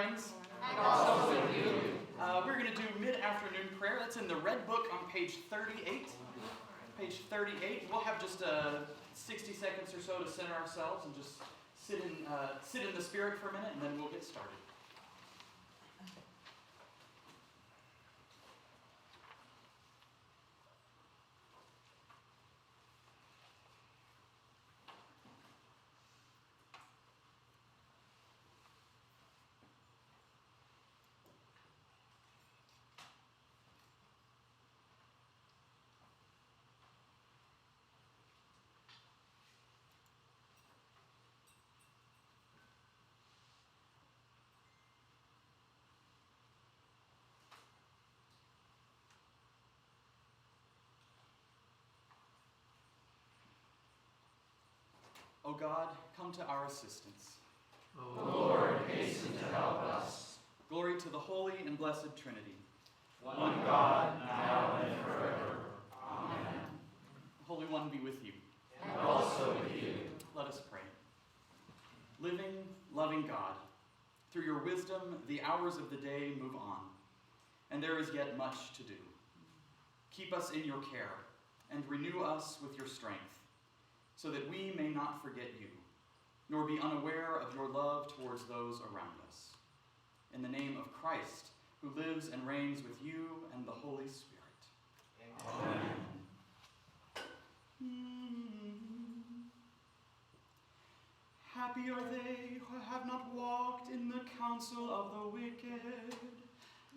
friends. And also with you. We're going to do mid-afternoon prayer. That's in the red book on page 38. Page 38. We'll have just 60 seconds or so to center ourselves and just sit in the Spirit for a minute, and then we'll get started. O God, come to our assistance. O Lord, hasten to help us. Glory to the Holy and Blessed Trinity. One God, now and forever. Amen. The Holy One be with you. And also with you. Let us pray. Living, loving God, through your wisdom, the hours of the day move on, and there is yet much to do. Keep us in your care, and renew us with your strength, so that we may not forget you, nor be unaware of your love towards those around us. In the name of Christ, who lives and reigns with you and the Holy Spirit. Amen. Happy are they who have not walked in the counsel of the wicked,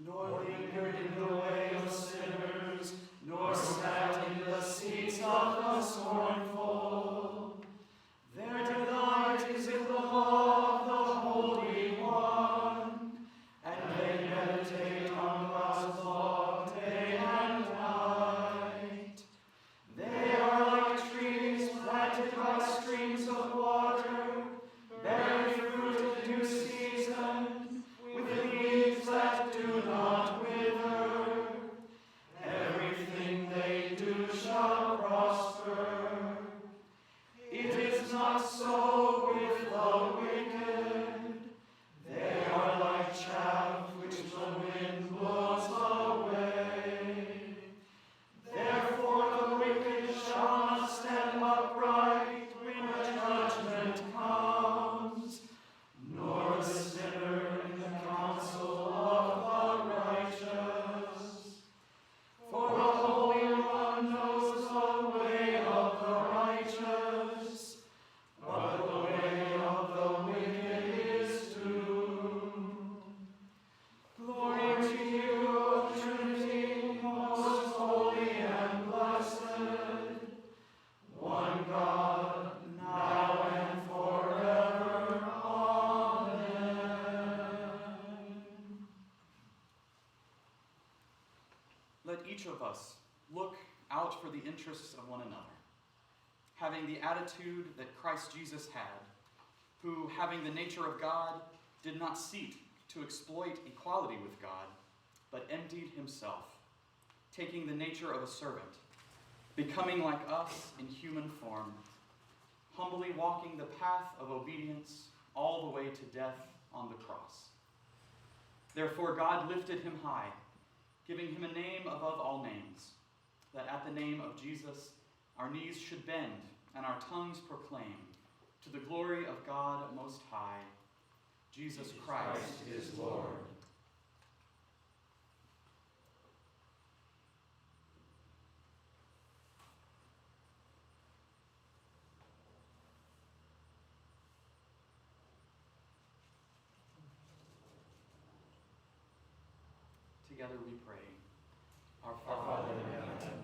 nor lingered in the way of sinners, nor sat in the seats of the scornful. Their delight is in the law of the Holy One, and they meditate on God's law day and night. They are like trees planted by streams of water, bearing fruit in due season, with leaves that do not wither. Everything they do shall prosper. It is not so with the wicked. They are like chaff which the wind blows away. Therefore the wicked shall not stand upright when judgment comes, nor the sinner in the counsel of the righteous. For the Holy One knows the way of the righteous, but the way of the wicked is doomed. Glory to you, O Trinity, most holy and blessed, one God, now and forever. Amen. Let each of us look out for the interests of one another, having the attitude that Christ Jesus had, who, having the nature of God, did not seek to exploit equality with God, but emptied himself, taking the nature of a servant, becoming like us in human form, humbly walking the path of obedience all the way to death on the cross. Therefore God lifted him high, giving him a name above all names, that at the name of Jesus our knees should bend and our tongues proclaim, to the glory of God Most High, Jesus Christ is Lord. Together we pray. Our Our Father in heaven,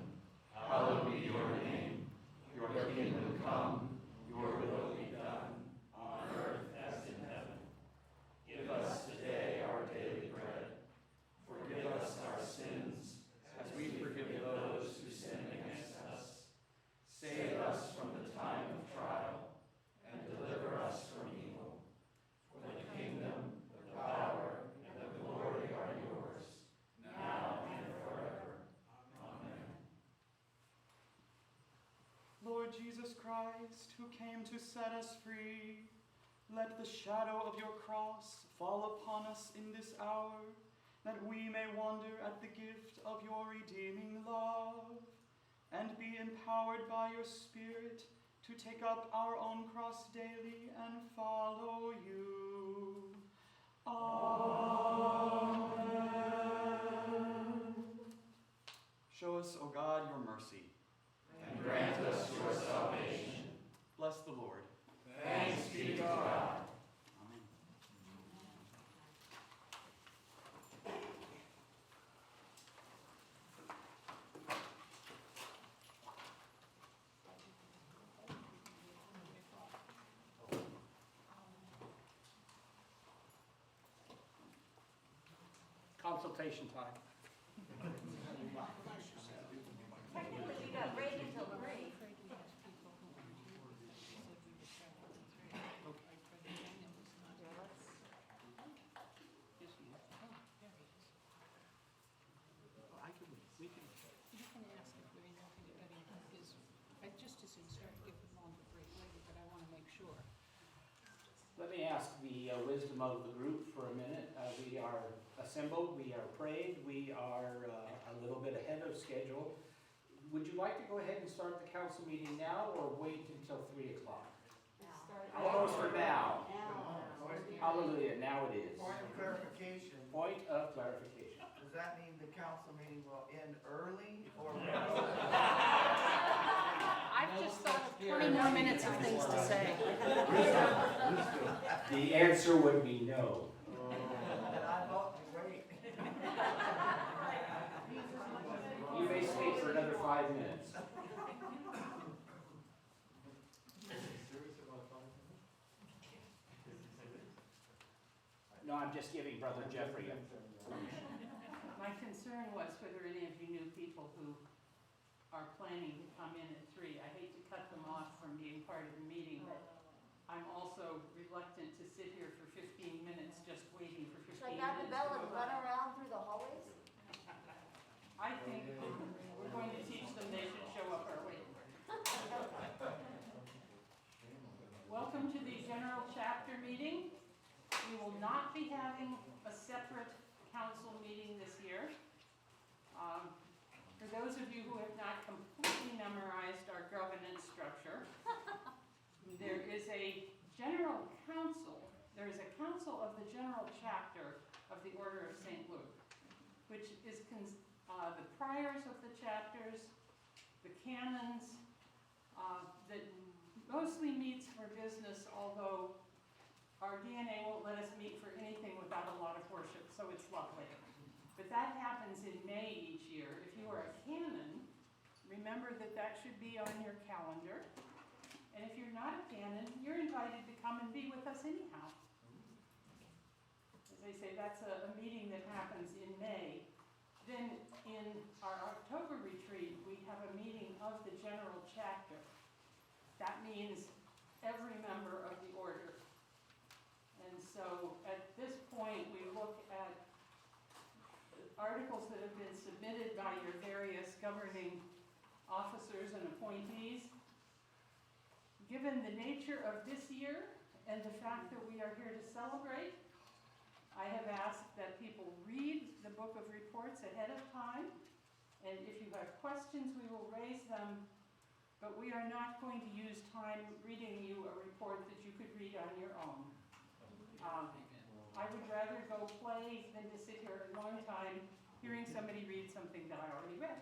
hallowed be your name. Your kingdom come, your will be done, on earth as in heaven. Give us today our daily bread. Forgive us our sins, as we forgive those who sin against us. Save us from the time of trial, and deliver us from evil. For the kingdom, the power, and the glory are yours, now and forever. Amen. Lord Jesus Christ, who came to set us free, Let the shadow of your cross fall upon us in this hour, that we may wonder at the gift of your redeeming love, and be empowered by your Spirit to take up our own cross daily and follow you. Amen. Show us, O God, your mercy. And grant us your salvation. Bless the Lord. Thanks be to God. Amen. Consultation time. Technically, we got break until 3. We can. You can ask if we know if anybody is, I just as soon start give them all the break later, but I want to make sure. Let me ask the wisdom of the group for a minute. We are assembled, we are prayed, we are a little bit ahead of schedule. Would you like to go ahead and start the council meeting now or wait until 3 o'clock? Almost for now. Hallelujah, now it is. Point of clarification, Point of clarification. does that mean the council meeting will end early or? I've just thought of 20 more minutes of things to say. The answer would be no. Then I vote to wait. You may stay for another 5 minutes. No, I'm just giving Brother Jeffrey a My concern was whether any of you knew people who are planning to come in at 3. I hate to cut them off from being part of the meeting, but I'm also reluctant to sit here for 15 minutes just waiting for 15 Should I minutes. grab the bell and run around through the hallways? I think we're going to teach them they should show up early. Welcome to the General Chapter meeting. We will not be having a separate council meeting this year. For those of you who have not completely memorized our governance structure, there is a general council. There is a council of the General Chapter of the Order of St. Luke, which is the priors of the chapters, the canons, that mostly meets for business, although our DNA won't let us meet for anything without a lot of worship, so it's lovely. But that happens in May each year. If you are a canon, remember that that should be on your calendar. And if you're not a canon, you're invited to come and be with us anyhow. As I say, that's a meeting that happens in May. Then in our October retreat, we have a meeting of the General Chapter. That means every member of the order. And so at this point, we look at articles that have been submitted by your various governing officers and appointees. Given the nature of this year and the fact that we are here to celebrate, I have asked that people read the book of reports ahead of time. And if you have questions, we will raise them. But we are not going to use time reading you a report that you could read on your own. I would rather go play than to sit here a long time hearing somebody read something that I already read.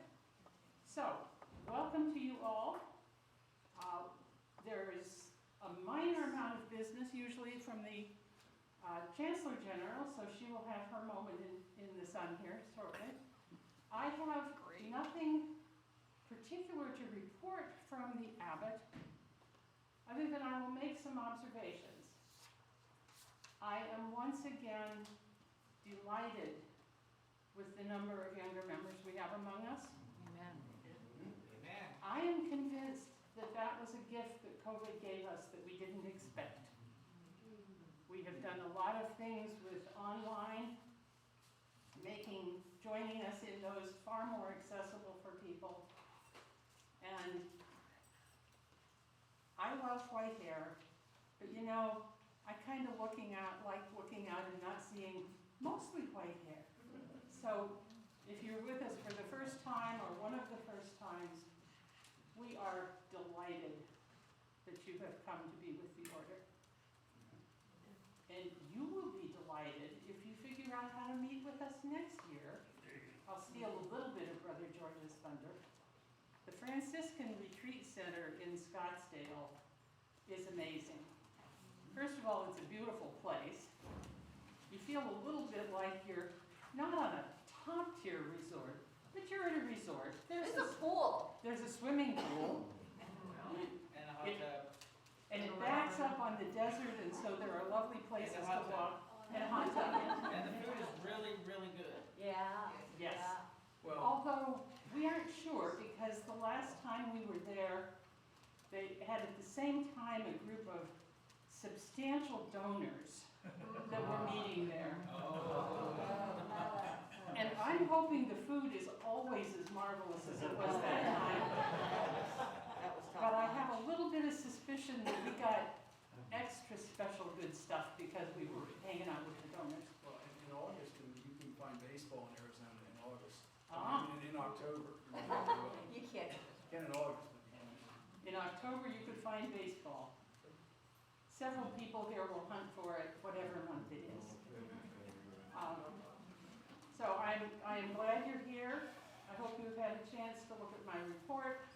So, welcome to you all. There is a minor amount of business, usually from the Chancellor General, so she will have her moment in the sun here shortly. I have nothing particular to report from the abbot, other than I will make some observations. I am once again delighted with the number of younger members we have among us. Amen. Amen. I am convinced that that was a gift that COVID gave us that we didn't expect. We have done a lot of things with online, joining us in those far more accessible for people. And I love white hair, but you know, I kind of like looking out and not seeing mostly white hair. So if you're with us for the first time or one of the first times, we are delighted that you have come to be with the order. And you will be delighted if you figure out how to meet with us next year. I'll steal a little bit of Brother George's thunder. The Franciscan Retreat Center in Scottsdale is amazing. First of all, it's a beautiful place. You feel a little bit like you're not on a top-tier resort, but you're at a resort. There's a pool. There's a swimming pool. And a hot tub. And it backs up on the desert, and so there are lovely places to walk. And a hot tub. And the food is really, really good. Yeah. Yes. Yeah. Well, Although, we aren't sure, because the last time we were there, they had at the same time a group of substantial donors that were meeting there. And I'm hoping the food is always as marvelous as it was that time. But I have a little bit of suspicion that we got extra special good stuff because we were hanging out with the donors. Well, in August, you can find baseball in Arizona in August. Ah. And in October. You can't. Again in August. In October, you could find baseball. Several people here will hunt for it, whatever month it is. So I'm glad you're here. I hope you've had a chance to look at my report.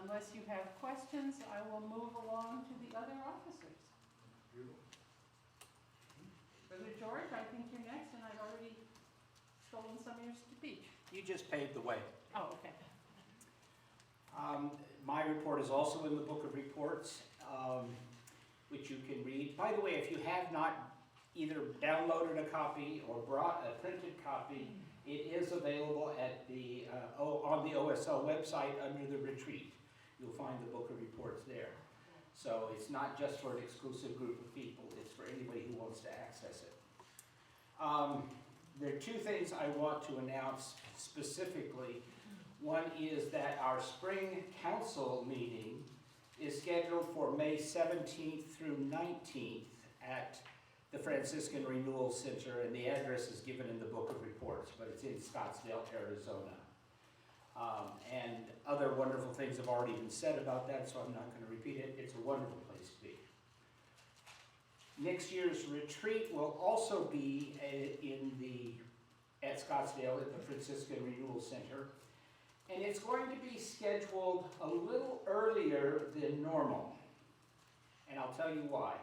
Unless you have questions, I will move along to the other officers. Brother George, I think you're next, and I've already stolen some of your speech. you just paved the way. Oh, okay. My report is also in the book of reports, which you can read. By the way, if you have not either downloaded a copy or brought a printed copy, it is available at the on the OSL website under the retreat. You'll find the book of reports there. So it's not just for an exclusive group of people, it's for anybody who wants to access it. There are two things I want to announce specifically. One is that our spring council meeting is scheduled for May 17th through 19th at the Franciscan Renewal Center, and the address is given in the book of reports, but it's in Scottsdale, Arizona. And other wonderful things have already been said about that, so I'm not going to repeat it. It's a wonderful place to be. Next year's retreat will also be at Scottsdale at the Franciscan Renewal Center, and it's going to be scheduled a little earlier than normal, and I'll tell you why.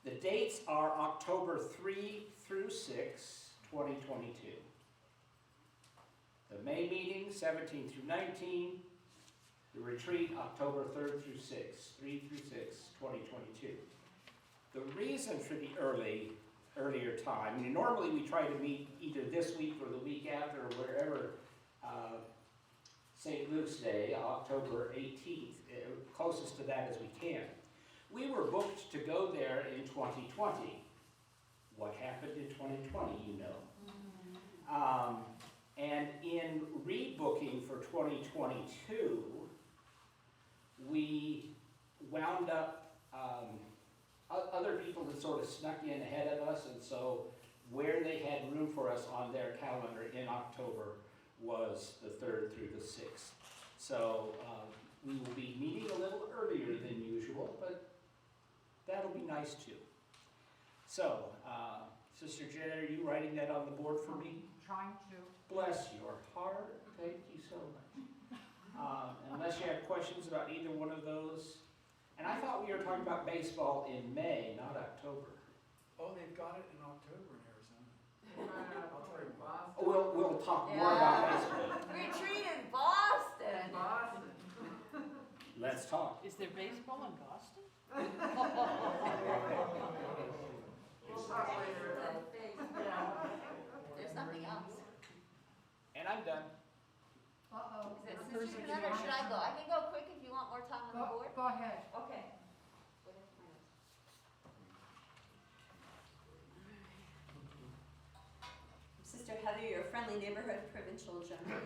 The dates are October 3 through 6, 2022. The May meeting, 17 through 19. The retreat, October 3rd through 6, 3 through 6, 2022. The reason for the earlier time, normally we try to meet either this week or the week after, or wherever St. Luke's Day, October 18th, closest to that as we can. We were booked to go there in 2020. What happened in 2020, you know. And in rebooking for 2022, we wound up, other people had sort of snuck in ahead of us, and so where they had room for us on their calendar in October was the 3rd through the 6th. So we will be meeting a little earlier than usual, but that'll be nice too. So, Sister Janet, are you writing that on the board for me? Trying to. Bless your heart. Thank you so much. Unless you have questions about either one of those. And I thought we were talking about baseball in May, not October. Oh, they've got it in October in Arizona. I'll tell you what. We'll talk more about baseball. Retreat in Boston. Boston. Let's talk. Is there baseball in Boston? We'll talk later. There's something else. And I'm done. Is it Sister Jeanette, or should I go? I can go quick if you want more time on the board. Go ahead. Okay. Sister Heather, your friendly neighborhood provincial general.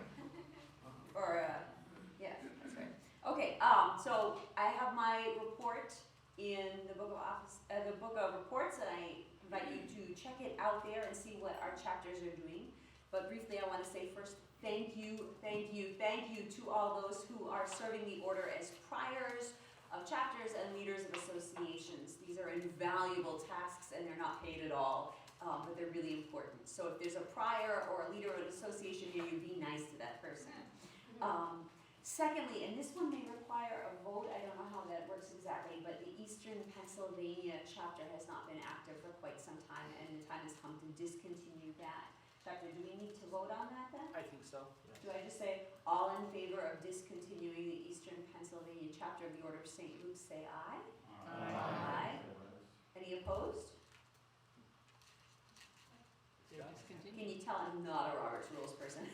Yeah, that's right. Okay, so I have my report in the book of reports, and I invite you to check it out there and see what our chapters are doing. But briefly, I want to say first, thank you to all those who are serving the order as priors of chapters and leaders of associations. These are invaluable tasks and they're not paid at all, but they're really important. So if there's a prior or a leader of an association here, you be nice to that person. Secondly, and this one may require a vote, I don't know how that works exactly, but the Eastern Pennsylvania chapter has not been active for quite some time, and the time has come to discontinue that. Chapter, do we need to vote on that then? I think so. Do I just say, all in favor of discontinuing the Eastern Pennsylvania chapter of the Order of St. Luke, say aye? Aye. Any opposed? Can you tell I'm not a Robert's Rules person?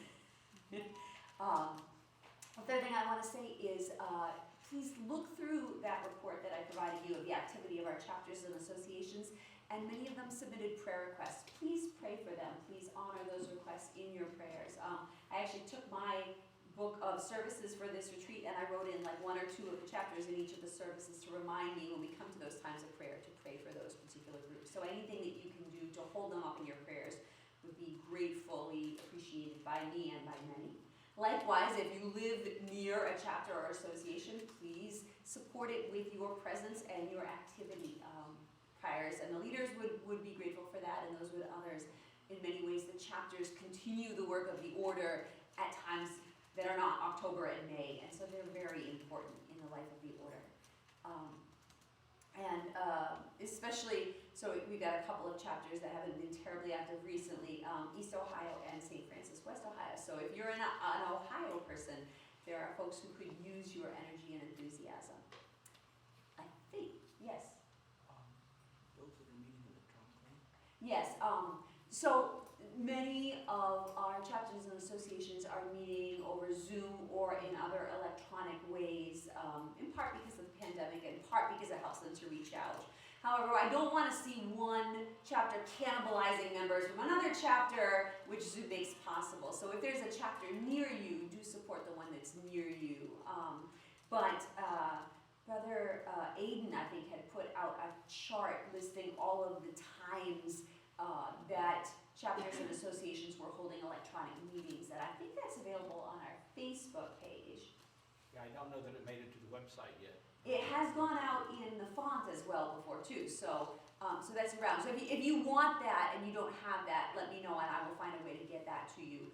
The third thing I want to say is, please look through that report that I provided you of the activity of our chapters and associations, and many of them submitted prayer requests. Please pray for them. Please honor those requests in your prayers. I actually took my book of services for this retreat and I wrote in like 1 or 2 of the chapters in each of the services to remind me when we come to those times of prayer to pray for those particular groups. So anything that you can do to hold them up in your prayers would be gratefully appreciated by me and by many. Likewise, if you live near a chapter or association, please support it with your presence and your activity. Priors and the leaders would be grateful for that, and those would others. In many ways, the chapters continue the work of the order at times that are not October and May, and so they're very important in the life of the order. Especially, so we've got a couple of chapters that haven't been terribly active recently, East Ohio and St. Francis, West Ohio. So if you're an Ohio person, there are folks who could use your energy and enthusiasm. I think, yes. Those that are meeting electronically? Yes, so many of our chapters and associations are meeting over Zoom or in other electronic ways, in part because of the pandemic, in part because it helps them to reach out. However, I don't want to see one chapter cannibalizing members from another chapter, which Zoom makes possible. So if there's a chapter near you, do support the one that's near you. Brother Aiden, I think, had put out a chart listing all of the times that chapters and associations were holding electronic meetings, and I think that's available on our Facebook page. Yeah, I don't know that it made it to the website yet. It has gone out in the font as well before too, so that's around. So if you want that and you don't have that, let me know and I will find a way to get that to you.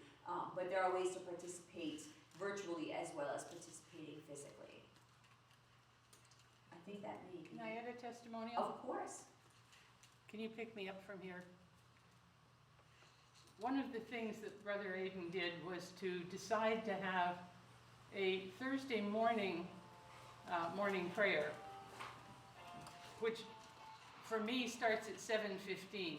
But there are ways to participate virtually as well as participating physically. I think that may be. Can I add a testimonial? Of course. Can you pick me up from here? One of the things that Brother Aiden did was to decide to have a Thursday morning morning prayer, which for me starts at 7:15.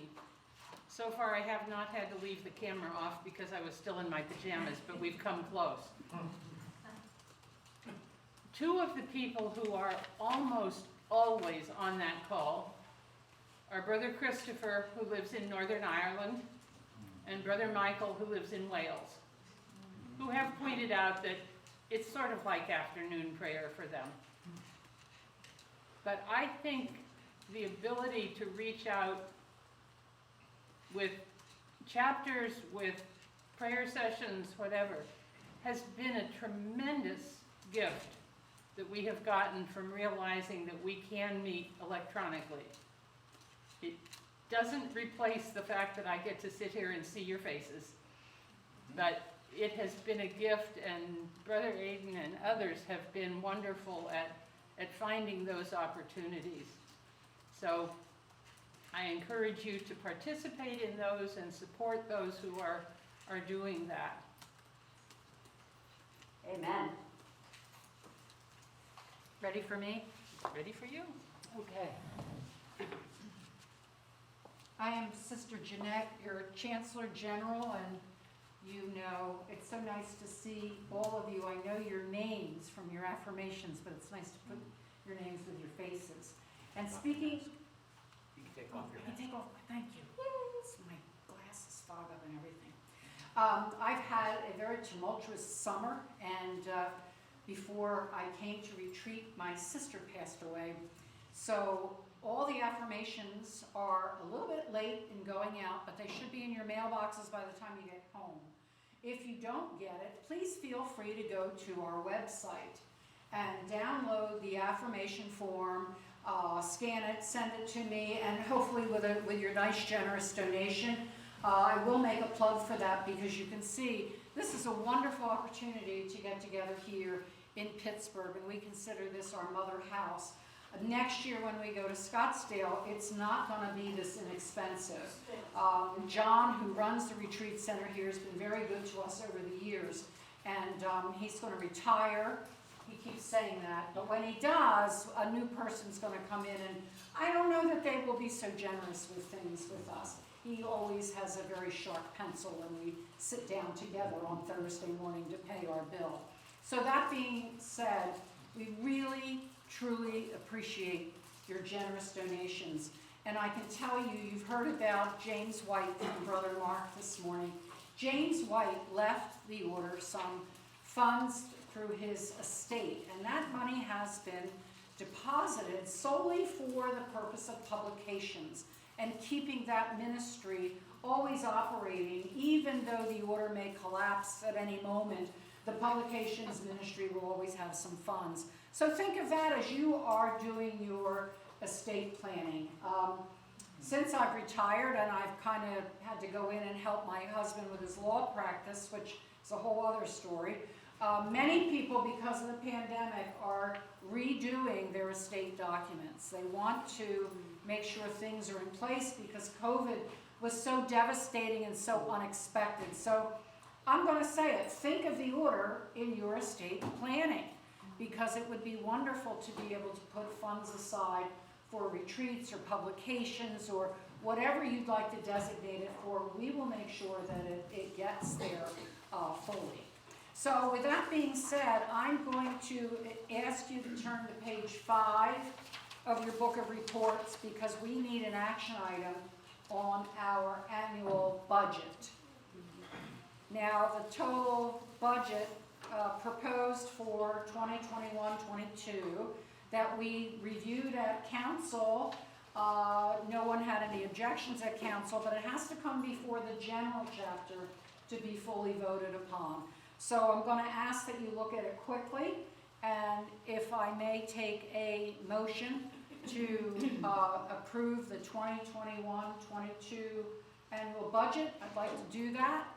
So far I have not had to leave the camera off because I was still in my pajamas, but we've come close. 2 of the people who are almost always on that call are Brother Christopher, who lives in Northern Ireland, and Brother Michael, who lives in Wales, who have pointed out that it's sort of like afternoon prayer for them. But I think the ability to reach out with chapters, with prayer sessions, whatever, has been a tremendous gift that we have gotten from realizing that we can meet electronically. It doesn't replace the fact that I get to sit here and see your faces, but it has been a gift, and Brother Aiden and others have been wonderful at finding those opportunities. So I encourage you to participate in those and support those who are doing that. Amen. Ready for me? Ready for you? Okay. I am Sister Jeanette, your Chancellor General, and you know, it's so nice to see all of you. I know your names from your affirmations, but it's nice to put your names with your faces. And speaking... You can take off your I can mask. take off, thank you. My glasses fog up and everything. I've had a very tumultuous summer, and before I came to retreat, my sister passed away. So all the affirmations are a little bit late in going out, but they should be in your mailboxes by the time you get home. If you don't get it, please feel free to go to our website and download the affirmation form, scan it, send it to me, and hopefully with your nice generous donation. I will make a plug for that because you can see this is a wonderful opportunity to get together here in Pittsburgh, and we consider this our mother house. Next year when we go to Scottsdale, it's not going to be this inexpensive. John, who runs the retreat center here, has been very good to us over the years, and he's going to retire. He keeps saying that, but when he does, a new person's going to come in, and I don't know that they will be so generous with things with us. He always has a very sharp pencil when we sit down together on Thursday morning to pay our bill. So that being said, we really, truly appreciate your generous donations. And I can tell you, you've heard about James White and Brother Mark this morning. James White left the order some funds through his estate, and that money has been deposited solely for the purpose of publications and keeping that ministry always operating, even though the order may collapse at any moment. The publications ministry will always have some funds. So think of that as you are doing your estate planning. Since I've retired and I've kind of had to go in and help my husband with his law practice, which is a whole other story, many people, because of the pandemic, are redoing their estate documents. They want to make sure things are in place because COVID was so devastating and so unexpected. So I'm going to say it, think of the order in your estate planning, because it would be wonderful to be able to put funds aside for retreats or publications or whatever you'd like to designate it for. We will make sure that it gets there fully. So with that being said, I'm going to ask you to turn to page 5 of your book of reports, because we need an action item on our annual budget. Now, the total budget proposed for 2021-22 that we reviewed at council, no one had any objections at council, but it has to come before the general chapter to be fully voted upon. So I'm going to ask that you look at it quickly, and if I may take a motion to approve the 2021-22 annual budget, I'd like to do that.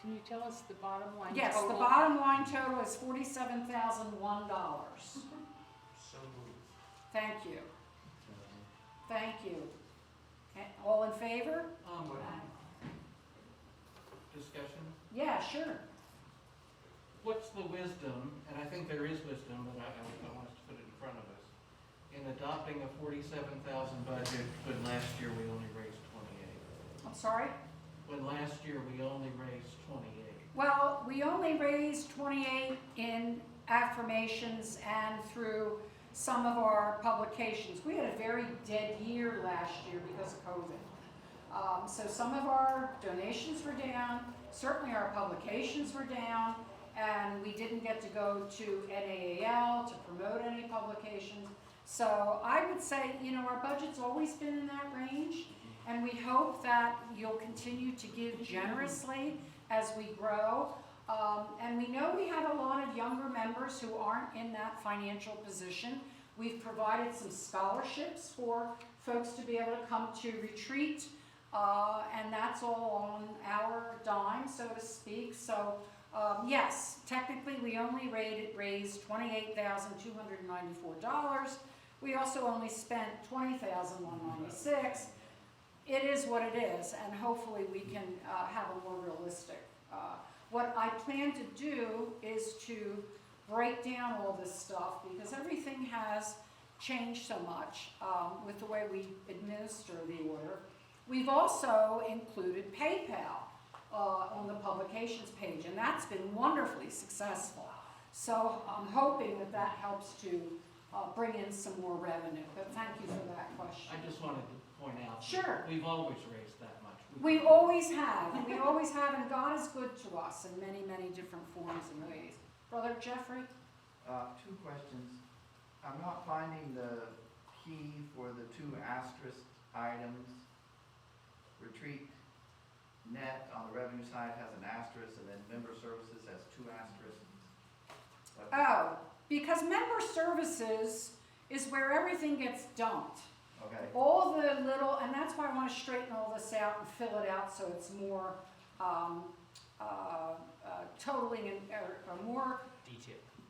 Can you tell us the bottom line Yes, total? the bottom line total is $47,001. So moved. Thank you. Thank you. All in favor? Discussion? Yeah, sure. What's the wisdom, and I think there is wisdom, but I want us to put it in front of us, in adopting a 47,000 budget when last year we only raised 28? I'm sorry? When last year we only raised 28. Well, we only raised 28 in affirmations and through some of our publications. We had a very dead year last year because of COVID. So some of our donations were down, certainly our publications were down, and we didn't get to go to NAAL to promote any publications. So I would say, our budget's always been in that range, and we hope that you'll continue to give generously as we grow. And we know we have a lot of younger members who aren't in that financial position. We've provided some scholarships for folks to be able to come to retreat, and that's all on our dime, so to speak. So yes, technically we only raised $28,294. We also only spent $20,196. It is what it is, and hopefully we can have a more realistic. What I plan to do is to break down all this stuff, because everything has changed so much with the way we administer the order. We've also included PayPal on the publications page, and that's been wonderfully successful. So I'm hoping that that helps to bring in some more revenue, but thank you for that question. I just wanted to point out. Sure. We've always raised that much. We always have, and God is good to us in many, many different forms and ways. Brother Jeffrey? Two questions. I'm not finding the key for the two asterisk items. Retreat net on the revenue side has an asterisk, and then member services has two asterisks. Oh, because member services is where everything gets dumped. Okay, All the little, and that's why I want to straighten all this out and fill it out so it's more totaling and or more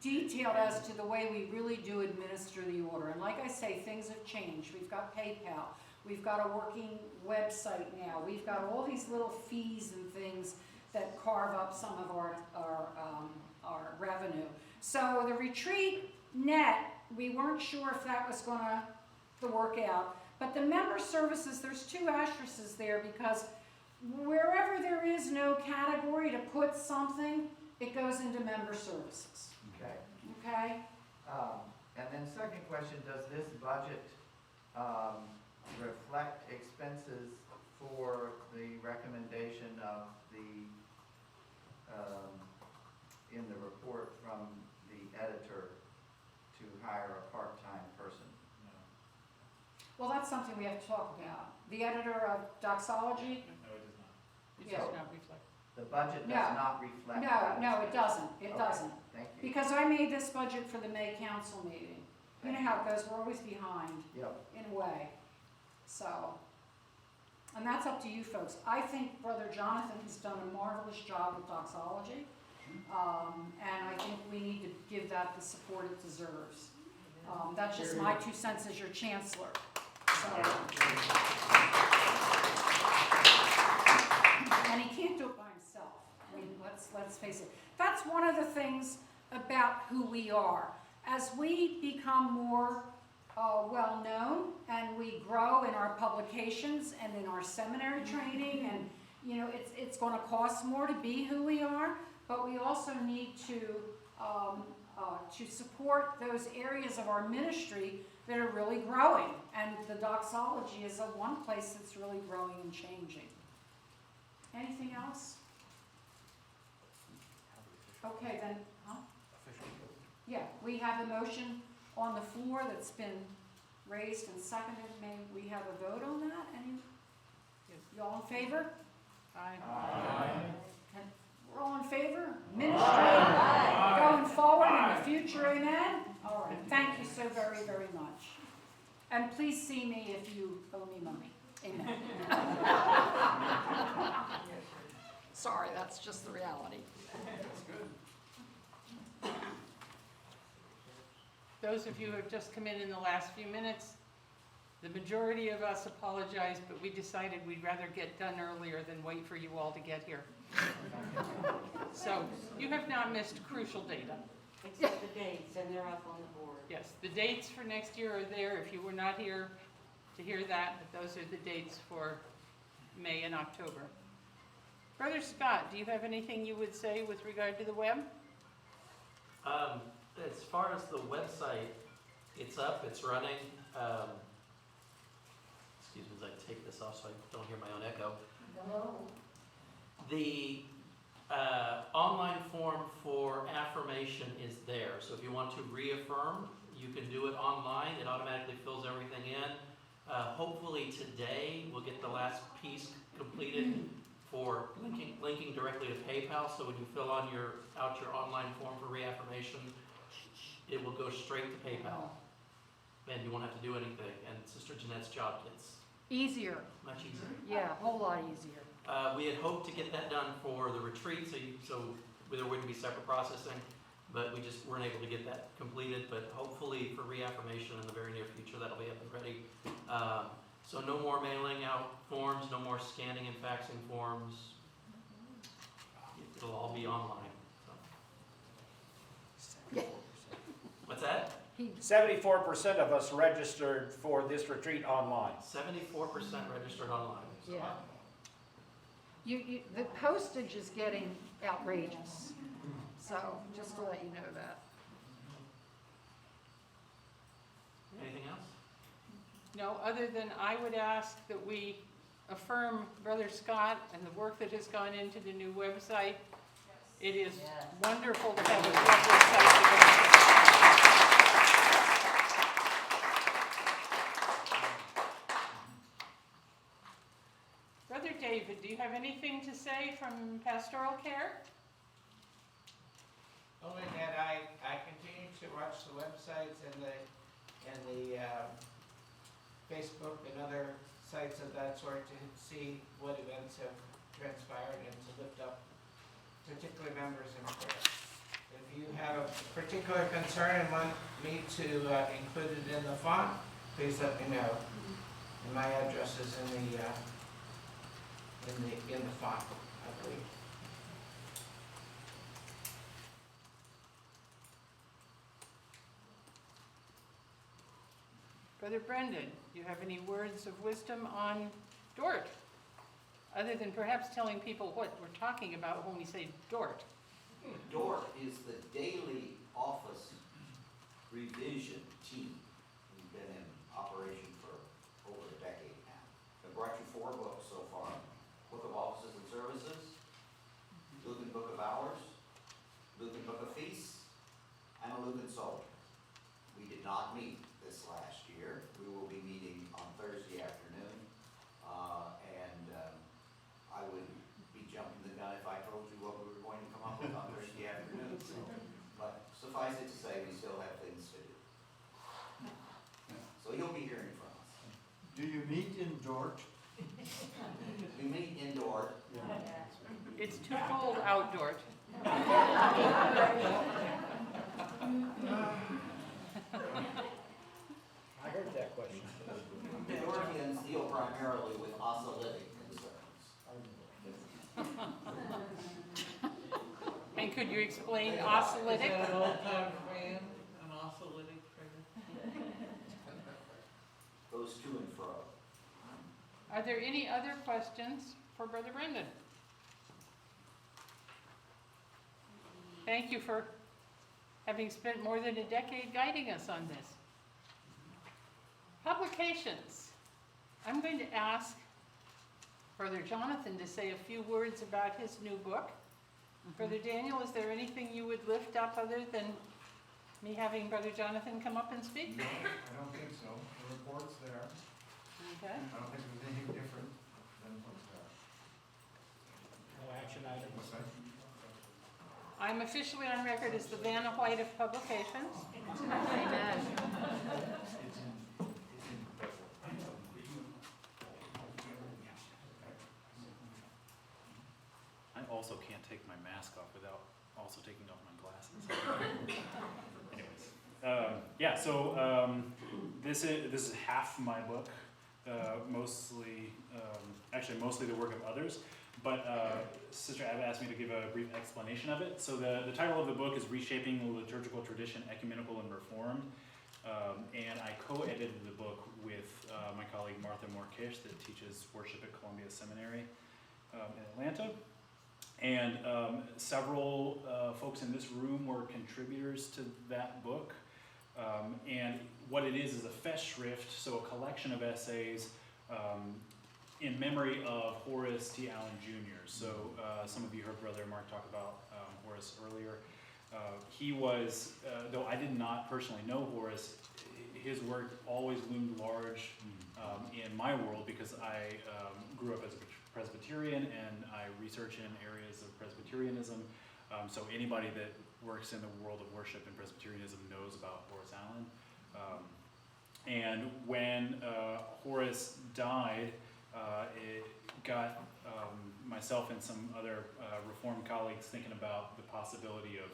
detailed as to the way we really do administer the order. And like I say, things have changed. We've got PayPal. We've got a working website now. We've got all these little fees and things that carve up some of our revenue. So the retreat net, we weren't sure if that was going to work out. But the member services, there's two asterisks there because wherever there is no category to put something, it goes into member services. okay. Okay? And then second question, does this budget reflect expenses for the recommendation of the, in the report from the editor to hire a part-time person? Well, that's something we have to talk about. The editor of Doxology? It Yeah. does not reflect. The budget No. does not reflect No, that. no, it doesn't. It Okay, doesn't. Thank you. Because I made this budget for the May council meeting. You know how it goes, we're always behind Yep. in a way. So, and that's up to you folks. I think Brother Jonathan has done a marvelous job with Doxology. And I think we need to give that the support it deserves. That's just my 2 cents as your chancellor. So. And he can't do it by himself. I mean, let's face it. That's one of the things about who we are. As we become more well-known and we grow in our publications and in our seminary training, and you know, it's going to cost more to be who we are, but we also need to support those areas of our ministry that are really growing. And the Doxology is one place that's really growing and changing. Anything else? Okay, then, huh? Yeah, we have a motion on the floor that's been raised and seconded. May we have a vote on that? Any? You all in favor? Aye. And we're all in favor? Ministry going forward in the future, amen? All right, thank you so very, very much. And please see me if you owe me money. Amen. Sorry, that's just the reality. Those of you who have just come in the last few minutes, the majority of us apologize, but we decided we'd rather get done earlier than wait for you all to get here. So you have not missed crucial data. Except the dates, and they're up on the board. Yes, the dates for next year are there if you were not here to hear that, but those are the dates for May and October. Brother Scott, do you have anything you would say with regard to the web? As far as the website, it's up, it's running. Excuse me as I take this off so I don't hear my own echo. Hello. The online form for affirmation is there. So if you want to reaffirm, you can do it online. It automatically fills everything in. Hopefully today we'll get the last piece completed for linking directly to PayPal. So when you fill out your online form for reaffirmation, it will go straight to PayPal, and you won't have to do anything. And Sister Jeanette's job gets Easier. much easier. Yeah, a whole lot easier. We had hoped to get that done for the retreat, so there wouldn't be separate processing, but we just weren't able to get that completed. But hopefully for reaffirmation in the very near future, that'll be up and ready. So no more mailing out forms, no more scanning and faxing forms. It'll all be online. So. What's that? 74% of us registered for this retreat online. 74% registered online. Yeah. The postage is getting outrageous. So, just to let you know that. Anything else? No, other than I would ask that we affirm Brother Scott and the work that has gone into the new website. It is wonderful to have a website to go to. David, do you have anything to say from pastoral care? Only that I continue to watch the websites and the Facebook and other sites of that sort to see what events have transpired and to lift up particular members in prayer. If you have a particular concern and want me to include it in the font, please let me know. And my address is in the font, I believe. Brother Brendan, do you have any words of wisdom on Dort? Other than perhaps telling people what we're talking about when we say Dort. DORT is the Daily Office Revision Team. We've been in operation for over a decade now. I've brought you 4 books so far. Book of Offices and Services, Lutheran Book of Hours, Lutheran Book of Feasts, and a Lutheran Psalter. We did not meet this last year. We will be meeting on Thursday afternoon, and I would be jumping the gun if I told you what we were going to come up with on Thursday afternoon. So, but suffice it to say, we still have things to do. So you'll be hearing from us. Do you meet in Dort? We meet in Dort. It's too cold out, Dort. I heard that question. The Dortians deal primarily with osmolytic concerns. And could you explain Is osmolytic? that an old-time fan, an osmolytic trigger? Goes to and fro. Are there any other questions for Brother Brendan? Thank you for having spent more than a decade guiding us on this. Publications. I'm going to ask Brother Jonathan to say a few words about his new book. Brother Daniel, is there anything you would lift up other than me having Brother Jonathan come up and speak? No, I don't think so. The report's there. Okay. I don't think there's anything different than what's there. No action items. What's that? I'm officially on record as the Vanna White of publications. Amen. I also can't take my mask off without also taking off my glasses. Anyways, this is half my book, mostly the work of others. But Sister Abba asked me to give a brief explanation of it. So the title of the book is Reshaping the Liturgical Tradition, Ecumenical and Reformed. And I co-edited the book with my colleague Martha Morkish that teaches worship at Columbia Seminary in Atlanta. And several folks in this room were contributors to that book. And what it is a Festschrift, so a collection of essays in memory of Horace T. Allen Jr. So some of you heard Brother Mark talk about Horace earlier. He was, though I did not personally know Horace, his work always loomed large in my world because I grew up as a Presbyterian and I research in areas of Presbyterianism. So anybody that works in the world of worship and Presbyterianism knows about Horace Allen. And when Horace died, it got myself and some other Reformed colleagues thinking about the possibility of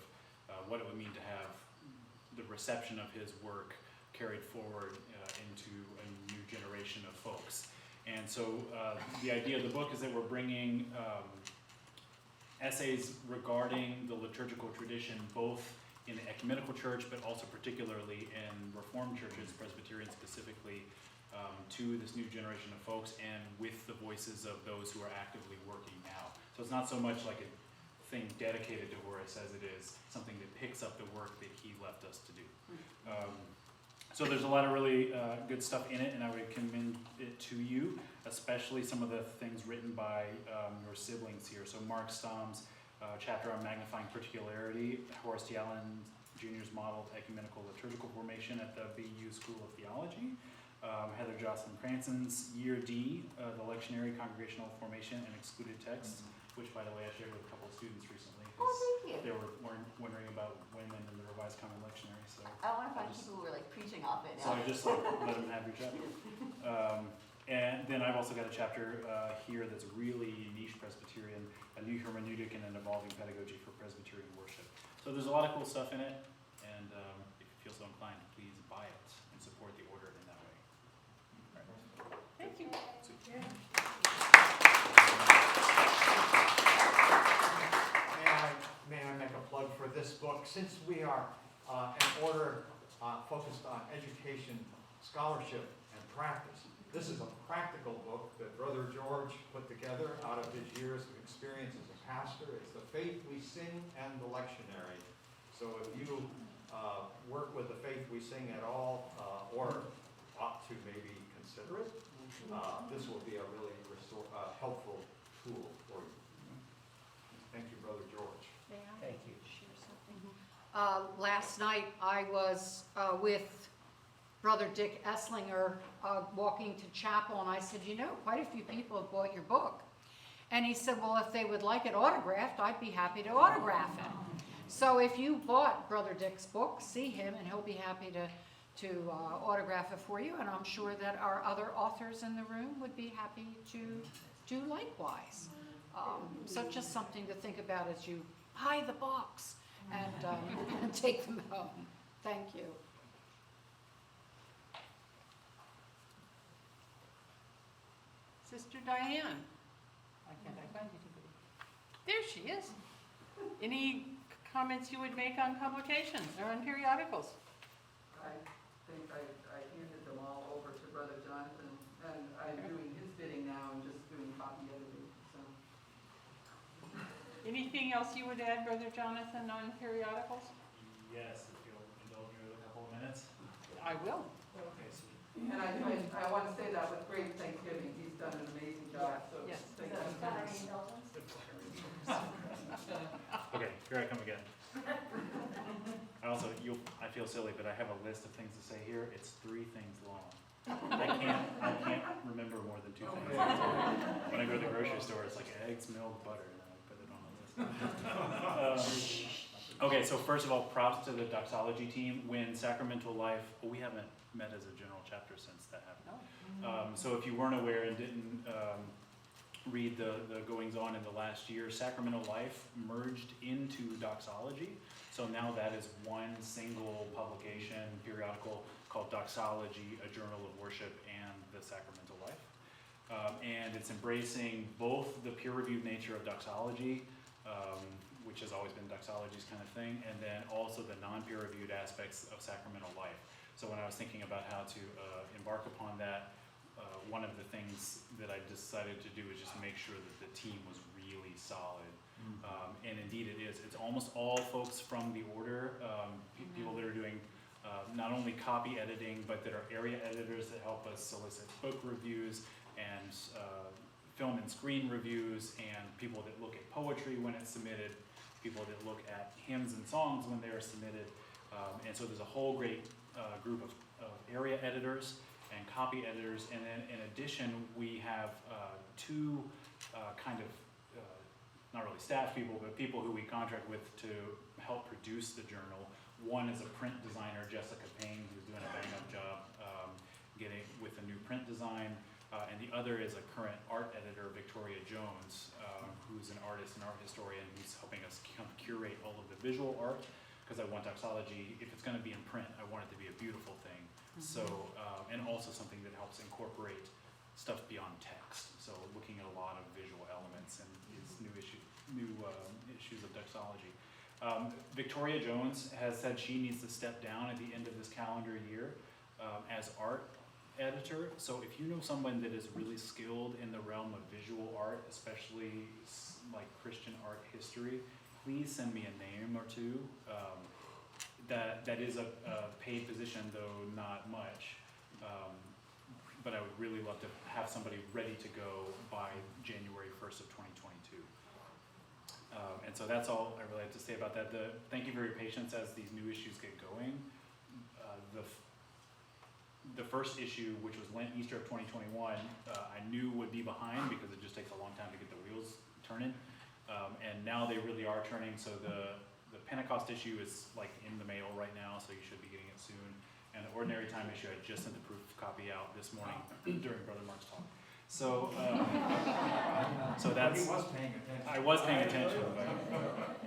what it would mean to have the reception of his work carried forward into a new generation of folks. And so the idea of the book is that we're bringing essays regarding the liturgical tradition, both in the ecumenical church, but also particularly in Reformed churches, Presbyterian specifically, to this new generation of folks and with the voices of those who are actively working now. So it's not so much like a thing dedicated to Horace as it is something that picks up the work that he left us to do. So there's a lot of really good stuff in it, and I would commend it to you, especially some of the things written by your siblings here. So Mark Stom's chapter on magnifying particularity, Horace T. Allen Jr.'s modeled ecumenical liturgical formation at the BU School of Theology. Heather Jocelyn Cranson's Year D, the Lectionary, Congregational Formation, and Excluded Texts, which, by the way, I shared with a couple of students recently. Oh, thank you. They were wondering about women in the Revised Common Lectionary, so. I want to find people who are like preaching off it So now. I just let them have your chapter. And then I've also got a chapter here that's really niche Presbyterian, a new hermeneutic and an evolving pedagogy for Presbyterian worship. So there's a lot of cool stuff in it, and if you feel so inclined, please buy it and support the order in that way. All right. Thank you. May I make a plug for this book? Since we are an order focused on education, scholarship, and practice, this is a practical book that Brother George put together out of his years of experience as a pastor. It's The Faith We Sing and the Lectionary. So if you work with the faith we sing at all, or ought to maybe consider it, this will be a really helpful tool for you. Thank you, Brother George. May I Thank you. share something? Last night, I was with Brother Dick Esslinger walking to chapel, and I said, you know, quite a few people have bought your book. And he said, well, if they would like it autographed, I'd be happy to autograph it. So if you bought Brother Dick's book, see him, and he'll be happy to autograph it for you. And I'm sure that our other authors in the room would be happy to do likewise. So just something to think about as you buy the books and take them home. Thank you. Sister Diane. There she is. Any comments you would make on publications or on periodicals? I think I handed them all over to Brother Jonathan, and I'm doing his bidding now and just doing copy editing, so. Anything else you would add, Brother Jonathan, on periodicals? Yes, if you'll indulge me with a couple of minutes. I will. Okay, sweet. And I want to say that with great thanksgiving, he's done an amazing job, so. Yes. Thank you. Okay, here I come again. I feel silly, but I have a list of things to say here. It's 3 things long. I can't remember more than 2 things. When I go to the grocery store, it's like eggs, milk, butter, and I put it on the list. Okay, so first of all, props to the doxology team. When Sacramental Life, we haven't met as a general chapter since that happened. So if you weren't aware and didn't read the goings on in the last year, Sacramental Life merged into doxology. So now that is one single publication, periodical, called Doxology, a Journal of Worship, and the Sacramental Life. And it's embracing both the peer-reviewed nature of doxology, which has always been doxology's kind of thing, and then also the non-peer-reviewed aspects of sacramental life. So when I was thinking about how to embark upon that, one of the things that I decided to do is just make sure that the team was really solid. And indeed it is. It's almost all folks from the order, people that are doing not only copy editing, but that are area editors that help us solicit book reviews and film and screen reviews, and people that look at poetry when it's submitted, people that look at hymns and songs when they are submitted. And so there's a whole great group of area editors and copy editors, and then in addition we have 2 kind of not really staff people, but people who we contract with to help produce the journal. One is a print designer, Jessica Payne, who's doing a bang-up job getting with a new print design, and the other is a current art editor, Victoria Jones, who's an artist and art historian who's helping us kind of curate all of the visual art, because I want doxology, if it's going to be in print, I want it to be a beautiful thing. So, and also something that helps incorporate stuff beyond text. So looking at a lot of visual elements and these new issues of doxology. Victoria Jones has said she needs to step down at the end of this calendar year as art editor. So if you know someone that is really skilled in the realm of visual art, especially like Christian art history, please send me a name or 2. That is a paid position, though not much. But I would really love to have somebody ready to go by January 1st of 2022. And so that's all I really have to say about that. Thank you for your patience as these new issues get going. the first issue, which was Lent Easter of 2021, I knew would be behind because it just takes a long time to get the wheels turning. And now they really are turning, so the Pentecost issue is like in the mail right now, so you should be getting it soon. And the Ordinary Time issue, I just sent the proof copy out this morning during Brother Mark's talk. So, so that's. He was paying attention. I was paying attention, but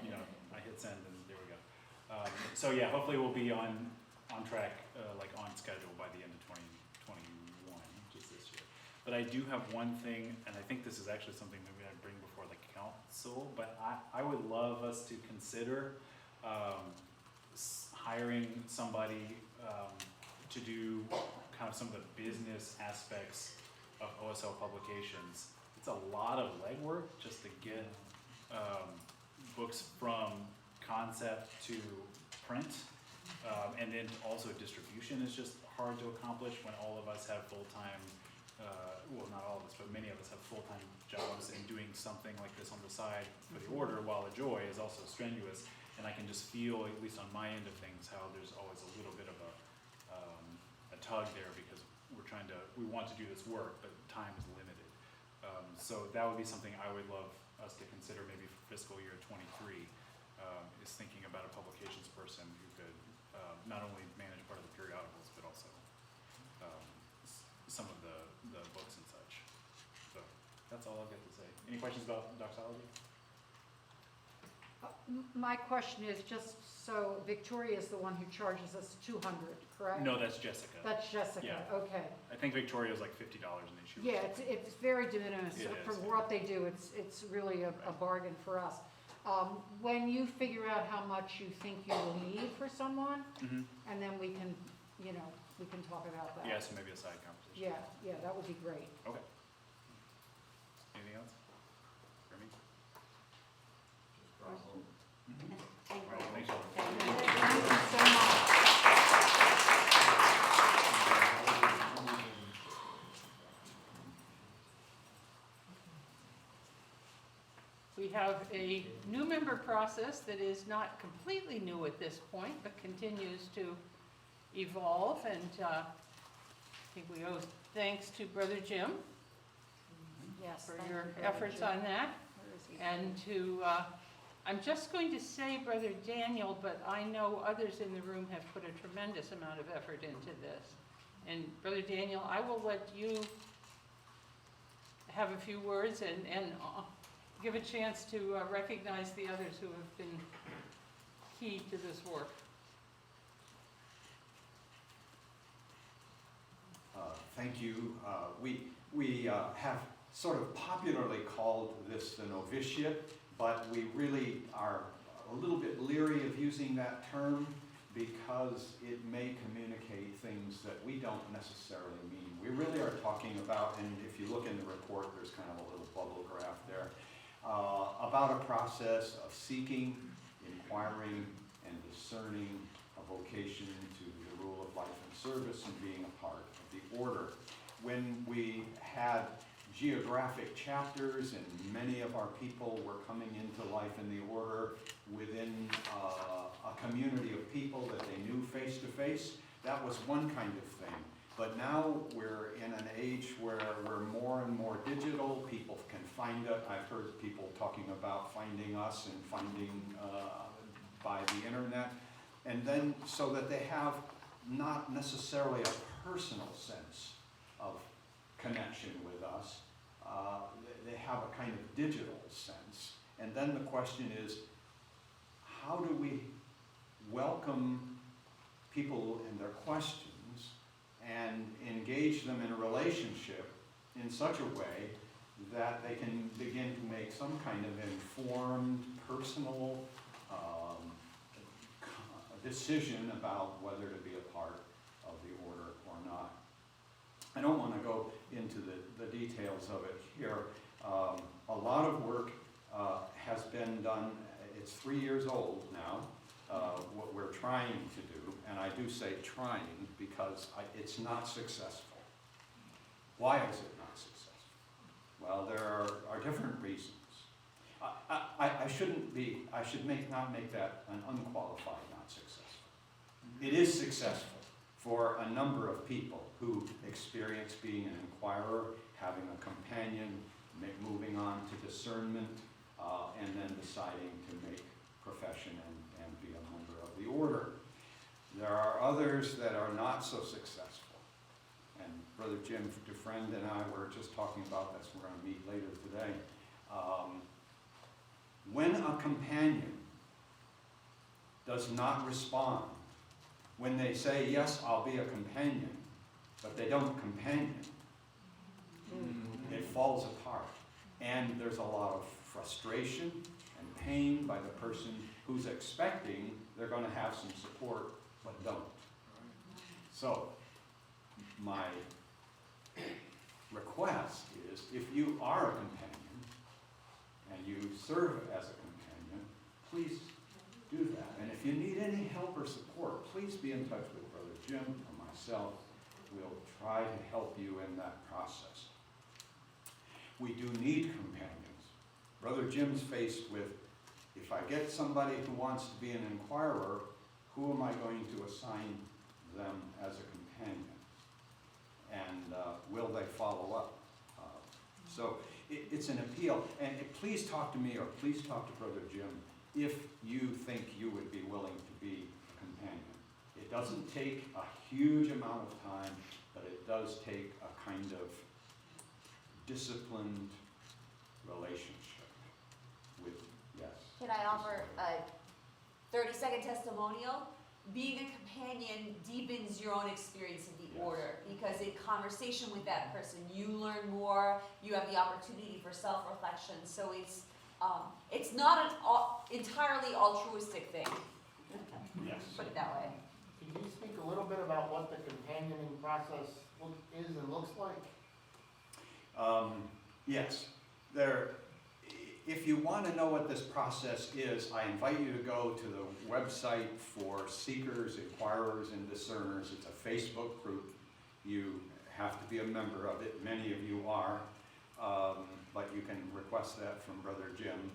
you know, I hit send and there we go. So yeah, hopefully we'll be on track, like on schedule by the end of 2021, which is this year. But I do have one thing, and I think this is actually something maybe I bring before the council, but I would love us to consider hiring somebody to do kind of some of the business aspects of OSL publications. It's a lot of legwork just to get books from concept to print, and then also distribution is just hard to accomplish when all of us have full-time, well, not all of us, but many of us have full-time jobs, and doing something like this on the side for the order while a joy is also strenuous. And I can just feel, at least on my end of things, how there's always a little bit of a tug there, because we want to do this work, but time is limited. So that would be something I would love us to consider maybe for fiscal year 23, is thinking about a publications person who could not only manage part of the periodicals, but also some of the books and such. So that's all I've got to say. Any questions about doxology? My question is just, so Victoria is the one who charges us $200, correct? No, that's Jessica. That's Jessica, Yeah. okay. I think Victoria's like $50 an issue. Yeah, it's very de minimis. It For is, yeah. what they do, it's really a bargain for us. When you figure out how much you think you will need for someone, Mhm. and then we can, we can talk about that. Yeah, so maybe a side conversation. Yeah, that would be great. Okay. Anything else? For me? Thank All right, thanks, Sheldon. Thank you so much. We have a new member process that is not completely new at this point, but continues to evolve, and I think we owe thanks to Brother Jim Yes. for thank your you, Brother efforts Jim. on that, Where is he? and to, I'm just going to say Brother Daniel, but I know others in the room have put a tremendous amount of effort into this. And Brother Daniel, I will let you have a few words and give a chance to recognize the others who have been key to this work. Thank you. We have sort of popularly called this the novitiate, but we really are a little bit leery of using that term because it may communicate things that we don't necessarily mean. We really are talking about, and if you look in the report, there's kind of a little bubble graph there, about a process of seeking, inquiring, and discerning a vocation to the rule of life and service and being a part of the order. When we had geographic chapters and many of our people were coming into life in the order within a community of people that they knew face to face, that was one kind of thing. But now we're in an age where we're more and more digital. People can find it. I've heard people talking about finding us and finding by the internet. And then so that they have not necessarily a personal sense of connection with us. They have a kind of digital sense. And then the question is, how do we welcome people and their questions and engage them in a relationship in such a way that they can begin to make some kind of informed, personal decision about whether to be a part of the order or not. I don't want to go into the details of it here. A lot of work has been done. It's 3 years old now, what we're trying to do, and I do say trying because it's not successful. Why is it not successful? Well, there are different reasons. I should not make that an unqualified not successful. It is successful for a number of people who experience being an inquirer, having a companion, moving on to discernment, and then deciding to make profession and be a member of the order. There are others that are not so successful. And Brother Jim DeFriend and I were just talking about this. We're going to meet later today. When a companion does not respond, when they say, yes, I'll be a companion, but they don't companion, it falls apart. And there's a lot of frustration and pain by the person who's expecting they're going to have some support, but don't. So, my request is, if you are a companion, and you serve as a companion, please do that. And if you need any help or support, please be in touch with Brother Jim or myself. We'll try to help you in that process. We do need companions. Brother Jim's faced with, if I get somebody who wants to be an inquirer, who am I going to assign them as a companion? And will they follow up? So it's an appeal. And please talk to me, or please talk to Brother Jim if you think you would be willing to be a companion. It doesn't take a huge amount of time, but it does take a kind of disciplined relationship with, yes. Can I offer a 30-second testimonial? Being a companion deepens your own experience of the order, because in conversation with that person, you learn more, you have the opportunity for self-reflection, so it's not an entirely altruistic thing. Yes. Put it that way. Can you speak a little bit about what the companioning process is and looks like? Yes. If you want to know what this process is, I invite you to go to the website for seekers, inquirers, and discerners. It's a Facebook group. You have to be a member of it. Many of you are, but you can request that from Brother Jim.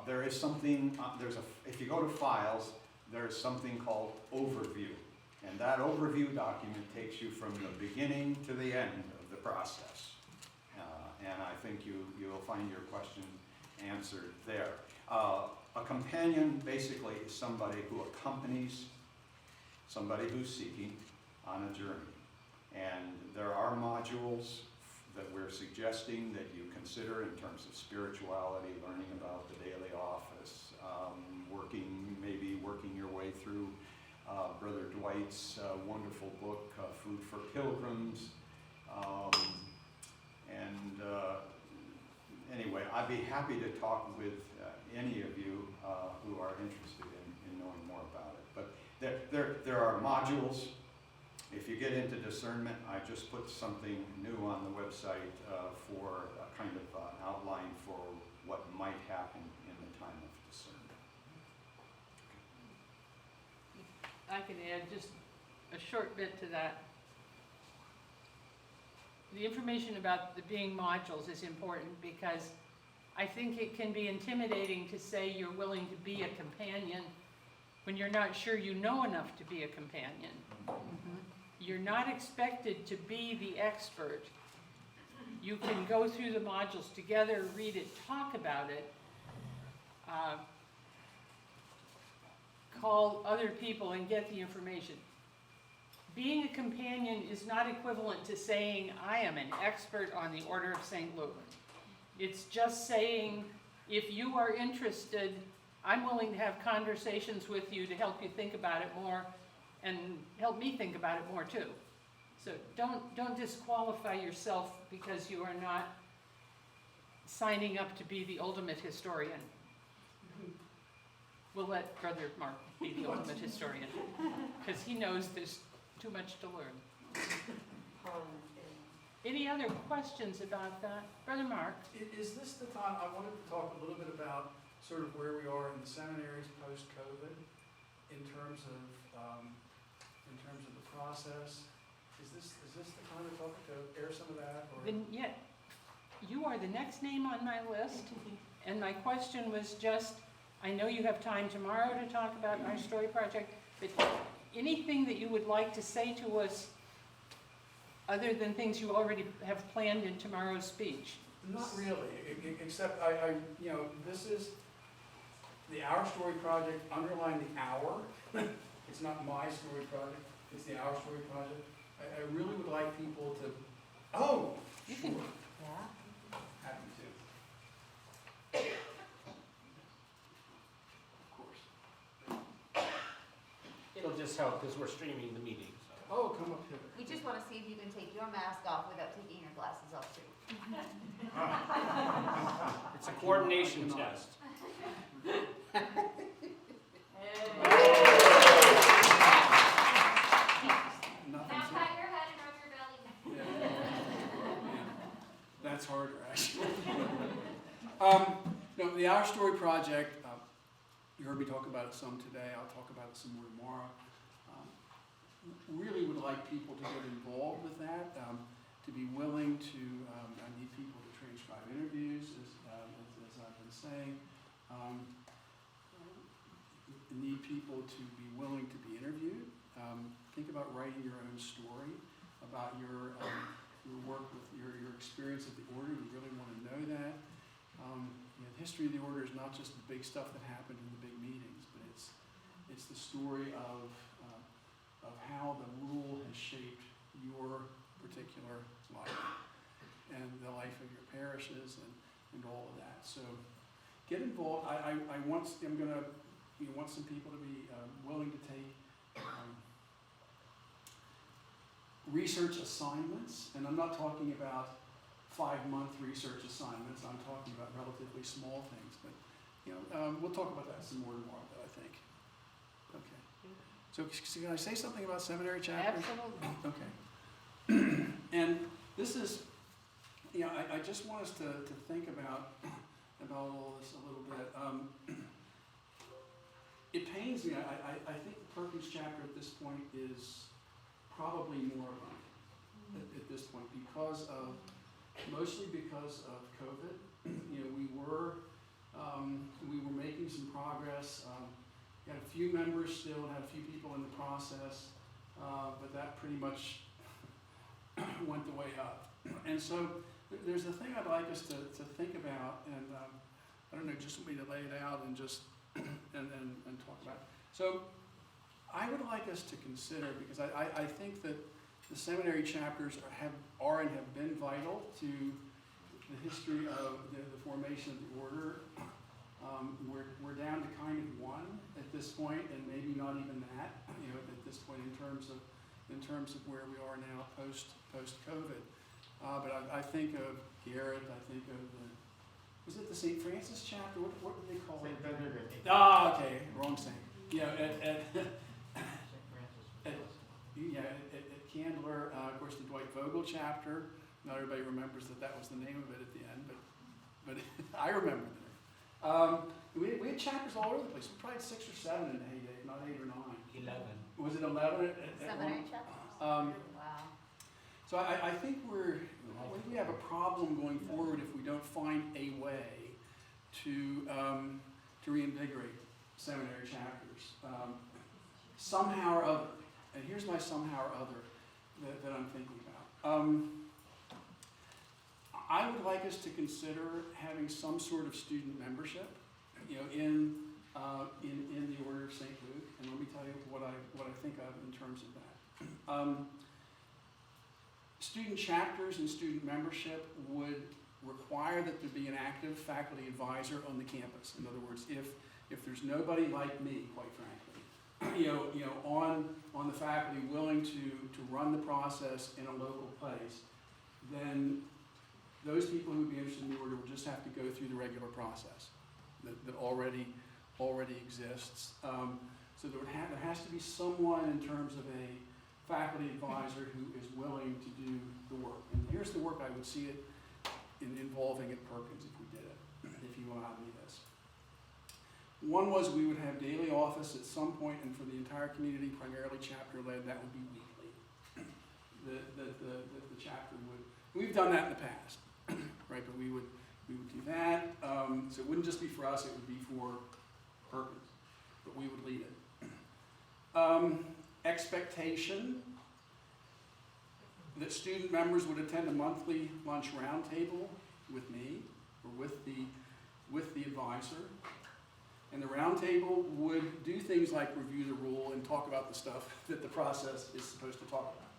There is something, if you go to files, there's something called overview. And that overview document takes you from the beginning to the end of the process. And I think you'll find your question answered there. A companion basically is somebody who accompanies somebody who's seeking on a journey. And there are modules that we're suggesting that you consider in terms of spirituality, learning about the daily office, maybe working your way through Brother Dwight's wonderful book, Food for Pilgrims. Anyway, I'd be happy to talk with any of you who are interested in knowing more about it. But there are modules. If you get into discernment, I just put something new on the website for a kind of outline for what might happen in the time of discernment. I can add just a short bit to that. The information about the being modules is important, because I think it can be intimidating to say you're willing to be a companion when you're not sure you know enough to be a companion. You're not expected to be the expert. You can go through the modules together, read it, talk about it, call other people and get the information. Being a companion is not equivalent to saying, I am an expert on the Order of St. Luke. It's just saying, if you are interested, I'm willing to have conversations with you to help you think about it more and help me think about it more too. So don't disqualify yourself because you are not signing up to be the ultimate historian. We'll let Brother Mark be the ultimate historian, because he knows there's too much to learn. Any other questions about that? Brother Mark? Is this the time, I wanted to talk a little bit about sort of where we are in the seminaries post-COVID in terms of the process. Is this the time to talk, to air some of that? Or? You are the next name on my list, and my question was just, I know you have time tomorrow to talk about our story project, but anything that you would like to say to us other than things you already have planned in tomorrow's speech? Not really, except this is the Our Story Project, underline the hour. It's not my story project, it's the Our Story Project. I really would like people to, You sure, can- happy to. Of course. It'll just help because we're streaming the meeting, so. Oh, come up here. We just want to see if you can take your mask off without taking your glasses off too. It's a coordination test. Nothing's Now pat your head and rub your belly. Yeah. That's harder, actually. No, the Our Story Project, you heard me talk about it some today, I'll talk about it some more tomorrow. Really would like people to get involved with that, to be willing to, I need people to transcribe interviews, as I've been saying. Need people to be willing to be interviewed. Think about writing your own story about your work with your experience at the order. You really want to know that. The history of the order is not just the big stuff that happened in the big meetings, but it's the story of how the rule has shaped your particular life and the life of your parishes and all of that. So get involved. I'm going to want some people to be willing to take research assignments, and I'm not talking about 5-month research assignments. I'm talking about relatively small things, but we'll talk about that some more tomorrow, I think. Okay. So can I say something about seminary chapters? Absolutely. Okay. And this is, I just want us to think about all this a little bit. It pains me. I think the Perkins chapter at this point is probably moribund at this point mostly because of COVID. We were making some progress. Had a few members still, had a few people in the process, but that pretty much went the way up. And so there's a thing I'd like us to think about, and I don't know, just want me to lay it out and just and talk about it. So I would like us to consider, because I think that the seminary chapters are and have been vital to the history of the formation of the order. We're down to kind of one at this point, and maybe not even that. At this point in terms of where we are now post COVID. But I think of Garrett. I think of was it the St. Francis chapter? What did they call it? St. Benedict. Ah, okay, wrong saint. At Candler, of course, the Dwight Vogel chapter. Not everybody remembers that was the name of it at the end, but I remember the name. We had chapters all over the place. We probably had 6 or 7 in the heyday, not 8 or 9. 11. Was it 11? Seminary chapters? Wow. So I think we have a problem going forward if we don't find a way to reinvigorate seminary chapters somehow or other. And here's my somehow or other that I'm thinking about. I would like us to consider having some sort of student membership, in the Order of St. Luke. And let me tell you what I think of in terms of that. Student chapters and student membership would require that there be an active faculty advisor on the campus. In other words, if there's nobody like me, quite frankly, on the faculty willing to run the process in a local place, then those people who would be interested in the order would just have to go through the regular process that already exists. So there has to be someone in terms of a faculty advisor who is willing to do the work. And here's the work I would see it involving at Perkins if we did it, if you allowed me this. One was we would have daily office at some point, and for the entire community, primarily chapter-led, that would be weekly. The chapter would, we've done that in the past, right? But we would do that. So it wouldn't just be for us, it would be for Perkins, but we would lead it. expectation that student members would attend a monthly lunch roundtable with me or with the advisor. And the roundtable would do things like review the rule and talk about the stuff that the process is supposed to talk about,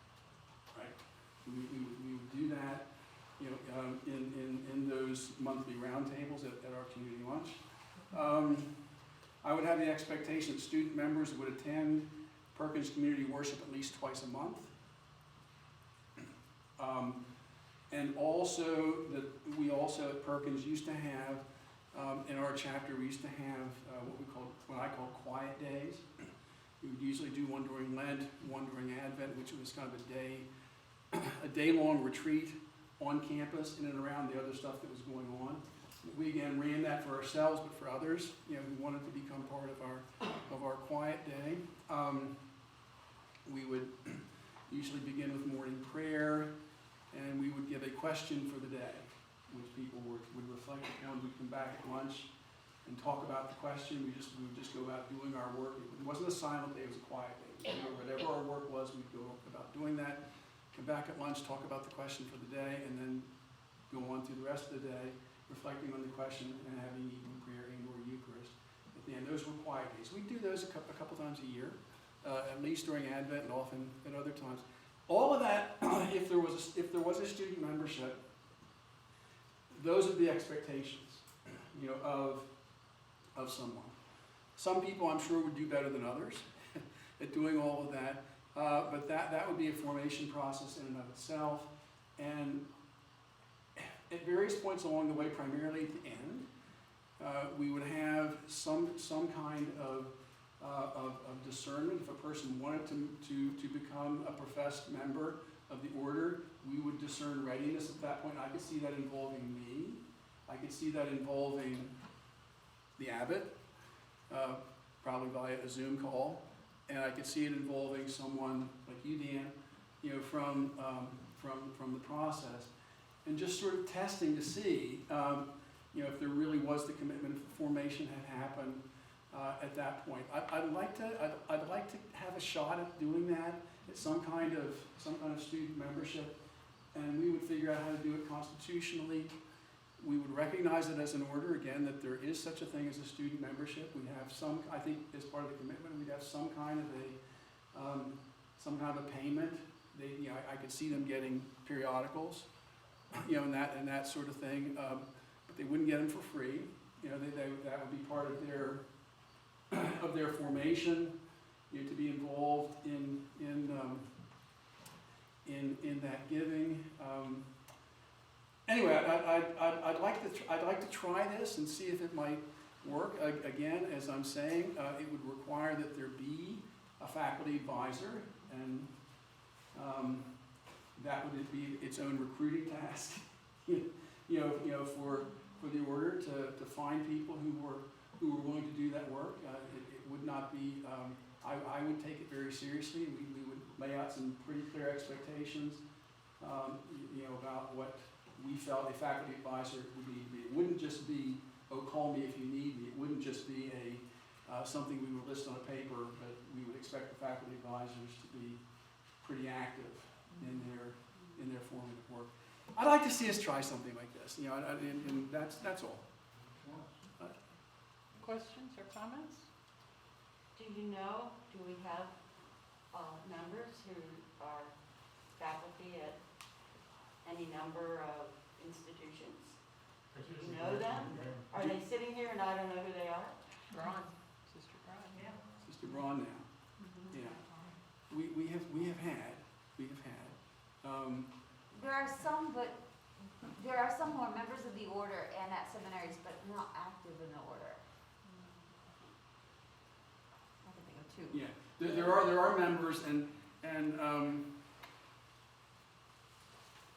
right? We would do that, in those monthly roundtables at our community lunch. I would have the expectation that student members would attend Perkins Community Worship at least twice a month. And also that we also at Perkins used to have, in our chapter, we used to have what I call quiet days. We would usually do one during Lent, one during Advent, which was kind of a day-long retreat on campus in and around the other stuff that was going on. We again ran that for ourselves, but for others, who wanted to become part of our quiet day. We would usually begin with morning prayer, and we would give a question for the day, which people would reflect upon. We'd come back at lunch and talk about the question. We would just go about doing our work. It wasn't a silent day, it was a quiet day. Whatever our work was, we'd go about doing that, come back at lunch, talk about the question for the day, and then go on through the rest of the day, reflecting on the question and having evening prayer and or Eucharist. At the end, those were quiet days. We do those a couple times a year, at least during Advent and often at other times. All of that, if there was a student membership, those are the expectations, of someone. Some people, I'm sure, would do better than others at doing all of that, but that would be a formation process in and of itself. And at various points along the way, primarily at the end, we would have some kind of discernment. If a person wanted to become a professed member of the order, we would discern readiness at that point. I could see that involving me. I could see that involving the abbot, probably via a Zoom call, and I could see it involving someone like you, Dan, from the process, and just sort of testing to see, if there really was the commitment, if the formation had happened at that point. I'd like to have a shot at doing that at some kind of student membership, and we would figure out how to do it constitutionally. We would recognize it as an order, again, that there is such a thing as a student membership. We have I think as part of the commitment, we'd have some kind of a payment. I could see them getting periodicals, and that sort of thing, but they wouldn't get them for free. That would be part of their formation, to be involved in that giving. Anyway, I'd like to try this and see if it might work. Again, as I'm saying, it would require that there be a faculty advisor, and that would be its own recruiting task. For the order to find people who were willing to do that work. It would not be. I would take it very seriously. We would lay out some pretty clear expectations, about what we felt a faculty advisor would need to be. It wouldn't just be, oh, call me if you need me. It wouldn't just be something we would list on a paper, but we would expect the faculty advisors to be pretty active in their formative work. I'd like to see us try something like this, and that's all. Questions or comments? Do we have members who are faculty at any number of institutions? Do you know them? Are they sitting here and I don't know who they are? Braun, Sister Braun, yeah. Sister Braun now. Yeah. We have had. There are some who are members of the order and at seminaries, but not active in the order. I can think of two. Yeah, there are members, and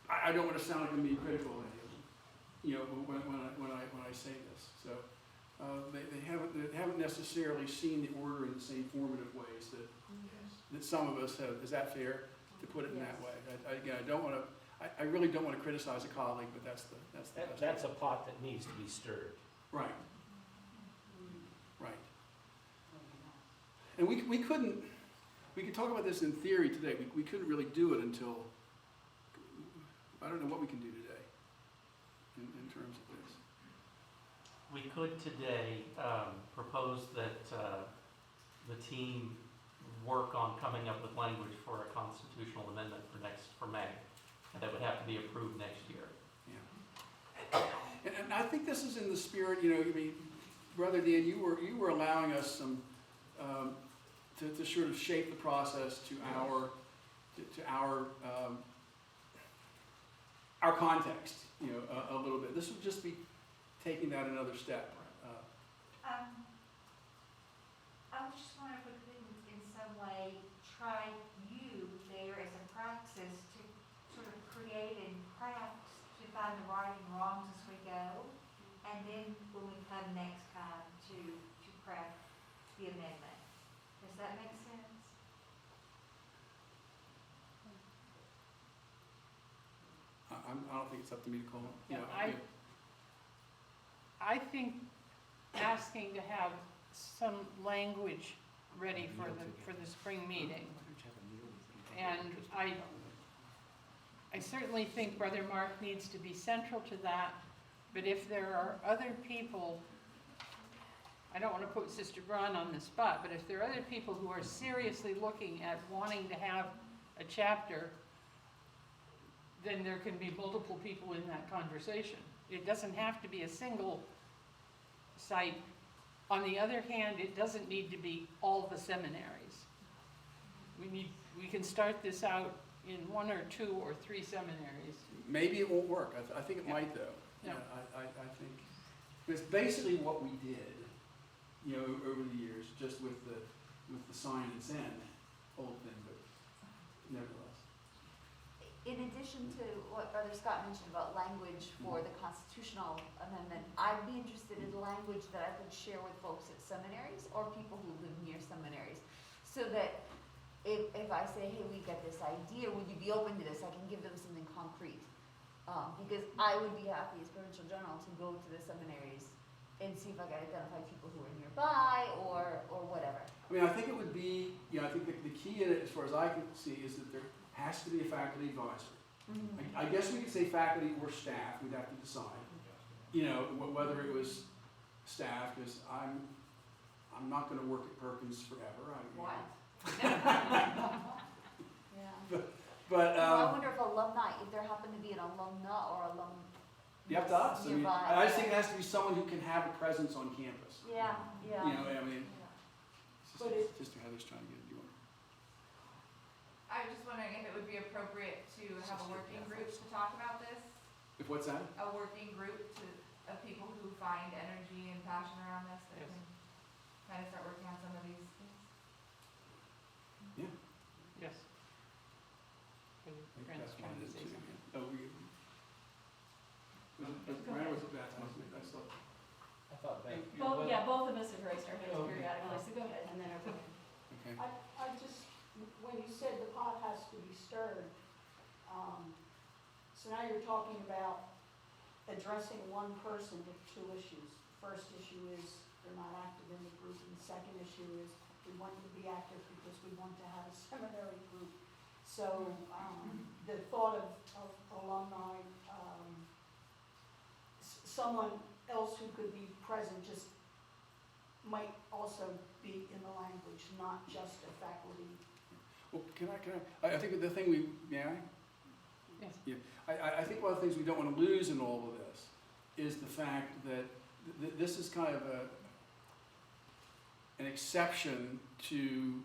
I don't want to sound like I'm being critical of any of them, when I say this. So they haven't necessarily seen the order in the same formative ways that some of us have. Is that fair to put it in that way? I really don't want to criticize a colleague, but that's a pot that needs to be stirred. Right. Right. And we couldn't, we could talk about this in theory today. We couldn't really do it until, I don't know what we can do today in terms of this. We could today propose that the team work on coming up with language for a constitutional amendment for May, and that would have to be approved next year. Yeah. And I think this is in the spirit, I mean, Brother Dan, you were allowing us some, to sort of shape the process to our context, a little bit. This would just be taking that another step. I was just wondering if we could in some way try you there as a praxis to sort of create and craft to find the right and wrongs as we go, and then when we come next time to craft the amendment. Does that make sense? I don't think it's up to me to call it. Yeah, I think asking to have some language ready for the spring meeting. And I certainly think Brother Mark needs to be central to that, but if there are other people, I don't want to put Sister Braun on the spot, but if there are other people who are seriously looking at wanting to have a chapter, then there can be multiple people in that conversation. It doesn't have to be a single site. On the other hand, it doesn't need to be all the seminaries. We can start this out in 1 or 2 or 3 seminaries. Maybe it won't work. I think it might, though. Yeah. I think it's basically what we did, over the years, just with the sign and send whole thing, but nevertheless. In addition to what Brother Scott mentioned about language for the constitutional amendment, I'd be interested in language that I could share with folks at seminaries or people who live near seminaries, so that if I say, hey, we've got this idea, would you be open to this? I can give them something concrete. Because I would be happy as provincial general to go to the seminaries and see if I can identify people who are nearby or whatever. I mean, I think it would be, I think the key in it, as far as I can see, is that there has to be a faculty advisor. Mm-hmm. I guess we could say faculty or staff. We'd have to decide, whether it was staff, because I'm not going to work at Perkins forever. What? Yeah. But I wonder if alumni, if there happen to be an alumna or alum. you have to us. I nearby. just think it has to be someone who can have a presence on campus. Yeah, yeah. It's just Heather's trying to get it going. I was just wondering if it would be appropriate to have a working group to talk about this? If what's that? A working group of people who find energy and passion around this that can kind of start working on some of these things? Yeah. Yes. That's one of the two. Oh, Miranda was baptized. I saw. I thought that. Both of us have raised our hands periodically, so go ahead. And then over Okay. I just, when you said the pot has to be stirred, so now you're talking about addressing one person with 2 issues. First issue is they're not active in the group, and the second issue is we want you to be active because we want to have a seminary group. So the thought of alumni, someone else who could be present just might also be in the language, not just a faculty. Well, can I think the thing may I? Yes. Yeah. I think one of the things we don't want to lose in all of this is the fact that this is kind of an exception to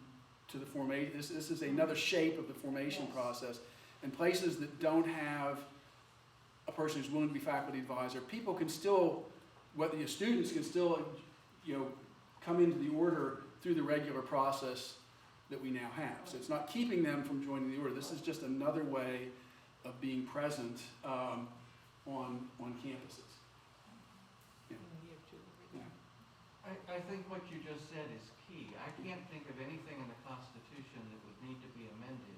the formation. This is another shape of the formation process. And places that don't have a person who's willing to be faculty advisor, people can still, students can still, come into the order through the regular process that we now have. So it's not keeping them from joining the order. This is just another way of being present on campuses. Yeah. I think what you just said is key. I can't think of anything in the Constitution that would need to be amended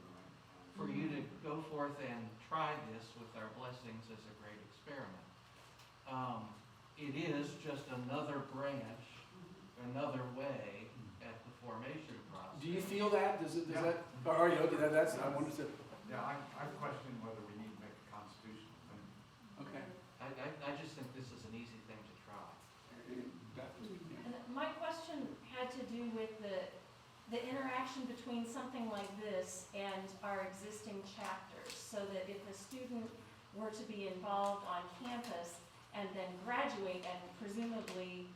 for you to go forth and try this with our blessings as a great experiment. It is just another branch, another way at the formation process. Do you feel that? Does that, or are you, okay, that's, I wanted to, Yeah, I'm questioning whether we need to make a constitution. okay. I just think this is an easy thing to try. And my question had to do with the interaction between something like this and our existing chapters, so that if a student were to be involved on campus and then graduate and presumably,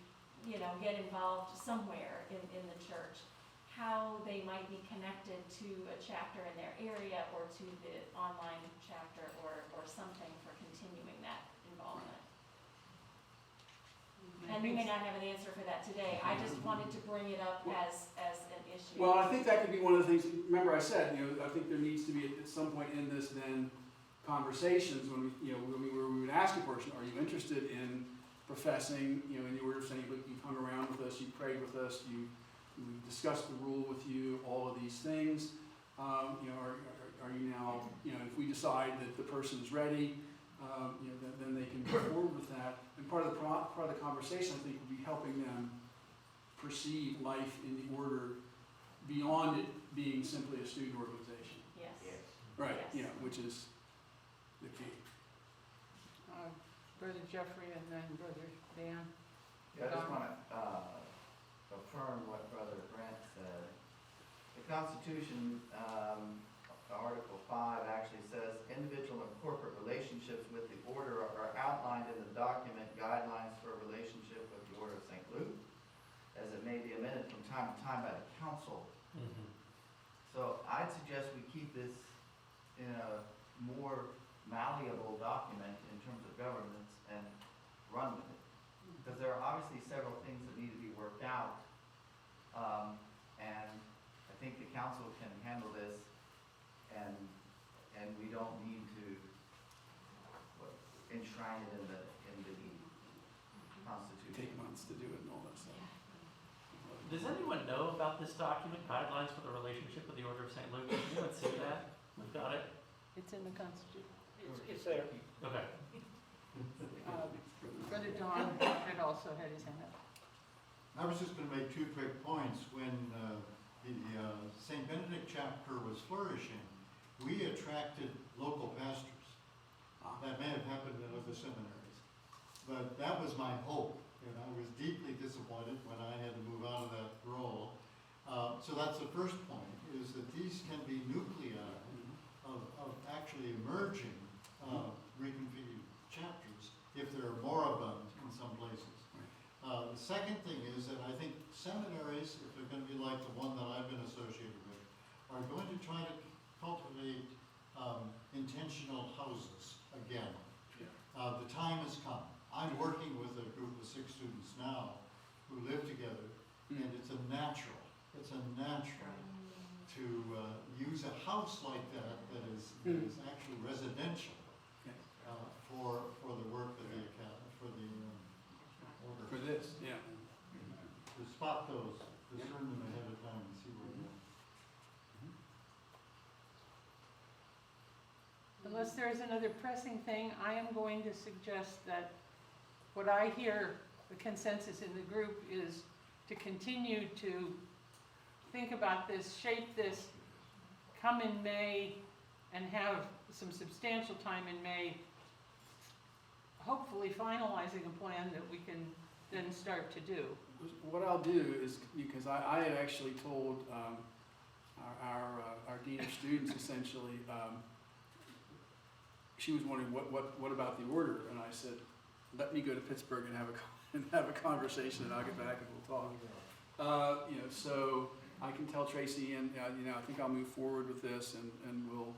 you know, get involved somewhere in the church, how they might be connected to a chapter in their area or to the online chapter or something for continuing that involvement. And you may not have an answer for that today. I just wanted to bring it up as an issue. Well, I think that could be one of the things, remember I said, you know, I think there needs to be at some point in this then conversations when we, you know, where we would ask a person, are you interested in professing, you know, in the order of St. Luke, you've hung around with us, you've prayed with us, we've discussed the rule with you, all of these things. You know, are you now, you know, if we decide that the person's ready, you know, then they can move forward with that. And part of the conversation, I think, would be helping them perceive life in the order beyond it being simply a student organization. Yes. Right, Yes. yeah, which is the key. Brother Jeffrey and then Brother Dan. Yeah, I just want to affirm what Brother Brent said. The Constitution, Article 5 actually says individual and corporate relationships with the order are outlined in the document Guidelines for a Relationship with the Order of St. Luke, as it may be amended from time to time by the council. So I'd suggest we keep this in a more malleable document in terms of governance and run with it. Because there are obviously several things that need to be worked out. And I think the council can handle this and we don't need to enshrine it in the Constitution. Take months to do it and all that stuff. Does anyone know about this document, Guidelines for the Relationship with the Order of St. Luke? Does anyone see that? We've got it? It's in the Constitution. It's there. Okay. Brother Don had also had his hand up. I was just going to make two quick points. When the St. Benedict chapter was flourishing, we attracted local pastors. That may have happened in other seminaries. But that was my hope, and I was deeply disappointed when I had to move out of that role. So that's the first point, is that these can be nuclei of actually emerging reconfigured chapters if they're moribund in some places. The second thing is that I think seminaries, if they're going to be like the one that I've been associated with, are going to try to cultivate intentional houses again. The time has come. I'm working with a group of 6 students now who live together, and it's a natural to use a house like that is actually residential for the work of the academy, for the order. For this, yeah. To spot those, discern them ahead of time and see where they are. Unless there is another pressing thing, I am going to suggest that what I hear the consensus in the group is to continue to think about this, shape this, come in May, and have some substantial time in May, hopefully finalizing a plan that we can then start to do. What I'll do is, because I had actually told our dean of students essentially, she was wondering what about the order, and I said, let me go to Pittsburgh and have a conversation, and I'll get back and we'll talk. You know, so I can tell Tracy, and you know, I think I'll move forward with this, and we'll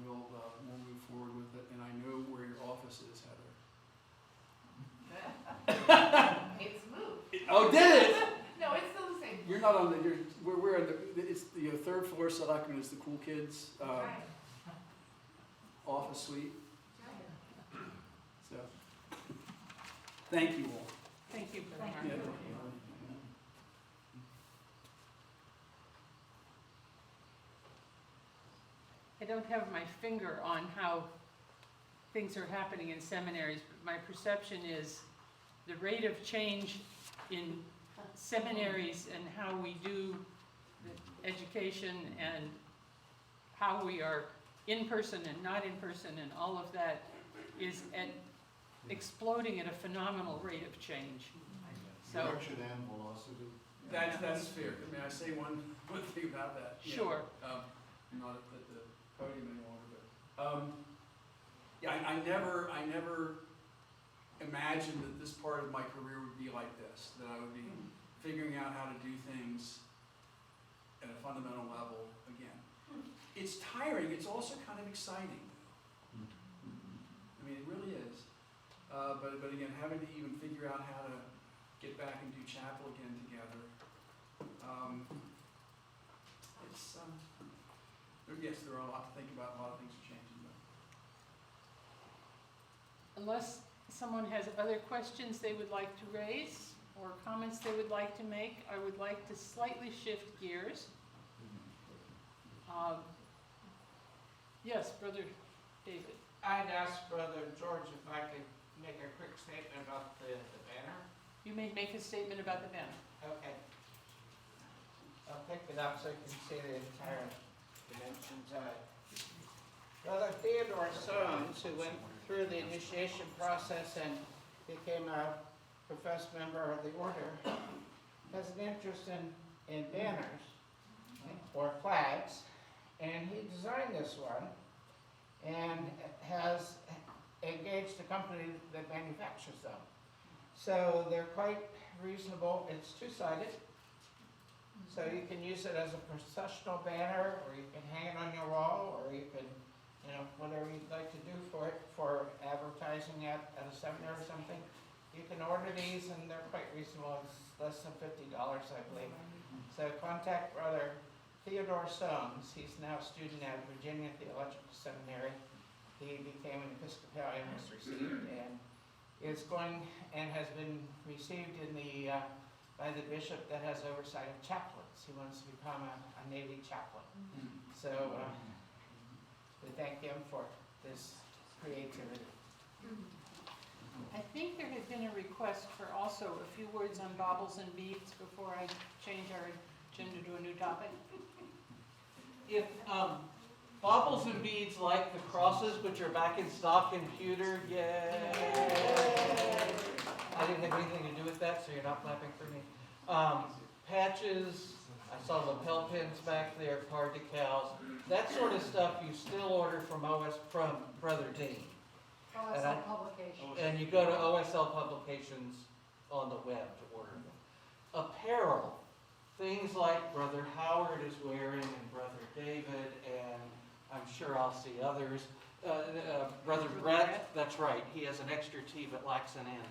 move forward with it. And I know where your office is, Heather. It's moved. Oh, did it? No, it's still the same. You're not on the. We're in the. It's the 3rd floor Selectman is the cool kids Right. office suite. Right. So, thank you all. Thank you. Yeah. I don't have my finger on how things are happening in seminaries, but my perception is the rate of change in seminaries and how we do the education and how we are in person and not in person and all of that is exploding at a phenomenal rate of change. So, Direction and velocity. That's fair. May I say one thing about that? Yeah. Sure. I'm not at the podium any longer, but yeah, I never imagined that this part of my career would be like this. That I would be figuring out how to do things at a fundamental level again. It's tiring. It's also kind of exciting. I mean, it really is. But again, having to even figure out how to get back and do chapel again together. Yes, there are a lot to think about. A lot of things are changing. But. unless someone has other questions they would like to raise or comments they would like to make, I would like to slightly shift gears. Yes, Brother David. I'd ask Brother George if I could make a quick statement about the banner. You may make a statement about the banner. Okay. I'll pick it up so you can see the entire dimensions of it. Brother Theodore Soames, who went through the initiation process and became a professed member of the order, has an interest in banners or flags, and he designed this one and has engaged a company that manufactures them. So they're quite reasonable. It's two-sided, so you can use it as a processional banner, or you can hang it on your wall, or you can, whatever you'd like to do for it, for advertising at a seminar or something. You can order these, and they're quite reasonable. It's less than $50, I believe. So contact Brother Theodore Soames. He's now a student at Virginia Theological Seminary. He became an Episcopalian, was received, and is going and has been received in the by the bishop that has oversight of chaplains. He wants to become a Navy chaplain. So we thank him for this creativity. I think there had been a request for also a few words on baubles and beads before I change our agenda to a new topic. If baubles and beads like the crosses, which are back in stock in pewter, yay! I didn't have anything to do with that, so you're not clapping for me. Patches, I saw lapel pins back there, card decals, that sort of stuff you still order from Brother Dean. OSL Publications. And you go to OSL Publications on the web to order them. Apparel, things like Brother Howard is wearing and Brother David, and I'm sure I'll see others. Brother Brett, that's right, he has an extra T but lacks an N.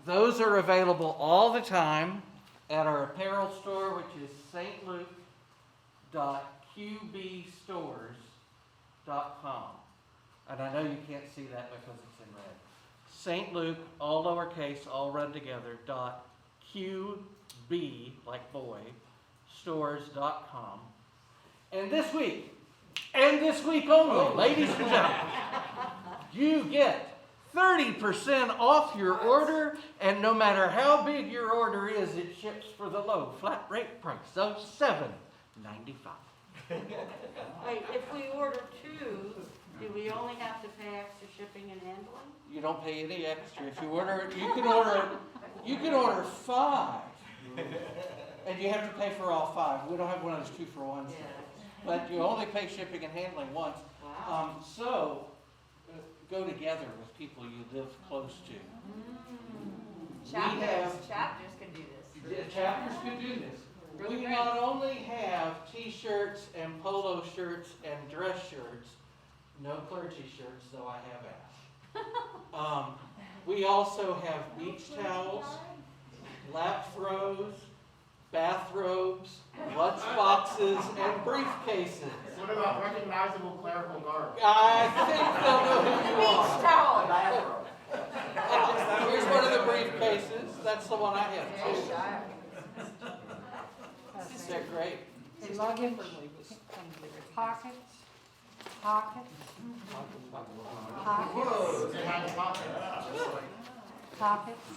Those are available all the time at our apparel store, which is stluke.qbstores.com. And I know you can't see that because it's in red. St. Luke, all lowercase, all run together, .qb, like boy, stores.com. And this week only, ladies and gentlemen, you get 30% off your order, and no matter how big your order is, it ships for the low flat rate price of $7.95. Wait, if we order two, do we only have to pay extra shipping and handling? You don't pay any extra. If you order, you can order 5, and you have to pay for all 5. We don't have one of those 2-for-1s. Yeah. But you only pay shipping and handling once. Wow. So go together with people you live close to. Chapters can do this. Chapters can do this. We not only have t-shirts and polo shirts and dress shirts, no clergy shirts, though I have asked. We also have beach towels, lap throws, bathrobes, lunch boxes, and briefcases. What about recognizable clerical garb? I think they'll know who you are. Beach towel. Here's one of the briefcases. That's the one I have too. They're great. Luggage, pockets, pockets, Whoa, they had a pocket. pockets,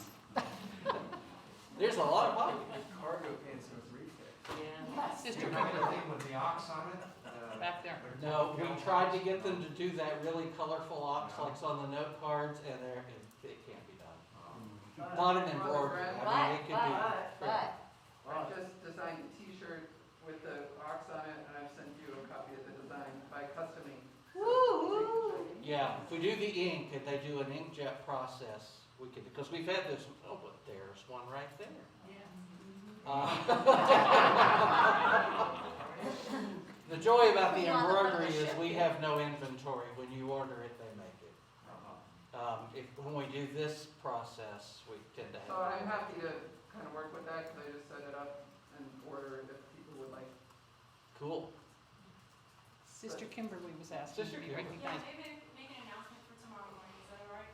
There's a lot of hockey. Cargo pants with refit. Yeah. Sister, thing with the ox on it? Back there. No, we tried to get them to do that really colorful ox like on the note cards, and it can't be done. Not an embroidery. I mean, it could be. I just designed a t-shirt with the ox on it, and I've sent you a copy of the design by customing. Yeah, if we do the ink and they do an inkjet process, we could, because we've had this, oh, but there's one right there. The joy about the embroidery is we have no inventory. When you order it, they make it. When we do this process, we tend to have. So I'm happy to kind of work with that, because I just set it up and order it if people would like. Cool. Sister Kimberly was asking to be recognized. maybe make an announcement for tomorrow morning, is that all right?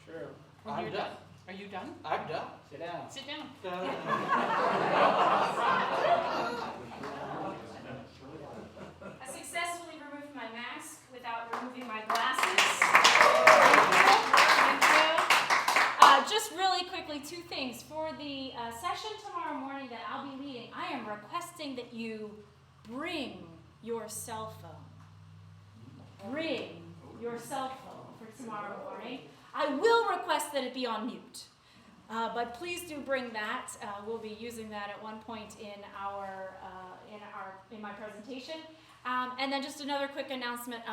Sure. When I'm you're done. Are you done? I'm done. Sit down. Sit down. I successfully removed my mask without removing my glasses. Thank you. Just really quickly, two things. For the session tomorrow morning that I'll be leading, I am requesting that you bring your cell phone. Bring your cell phone for tomorrow morning. I will request that it be on mute. But please do bring that. We'll be using that at one point in my presentation. And then just another quick announcement.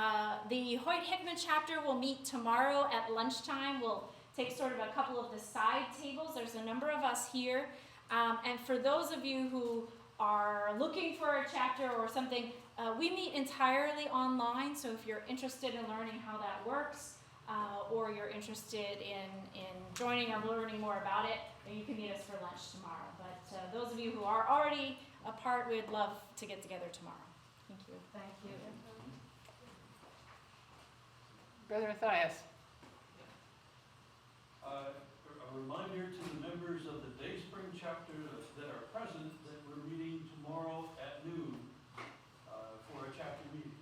The Hoyt Hickman chapter will meet tomorrow at lunchtime. We'll take sort of a couple of the side tables. There's a number of us here. And for those of you who are looking for a chapter or something, we meet entirely online. So if you're interested in learning how that works, or you're interested in joining or learning more about it, then you can meet us for lunch tomorrow. But those of you who are already a part, we'd love to get together tomorrow. Thank you. Thank you. Brother Matthias. A reminder to the members of the Dayspring chapter that are present that we're meeting tomorrow at noon for a chapter meeting.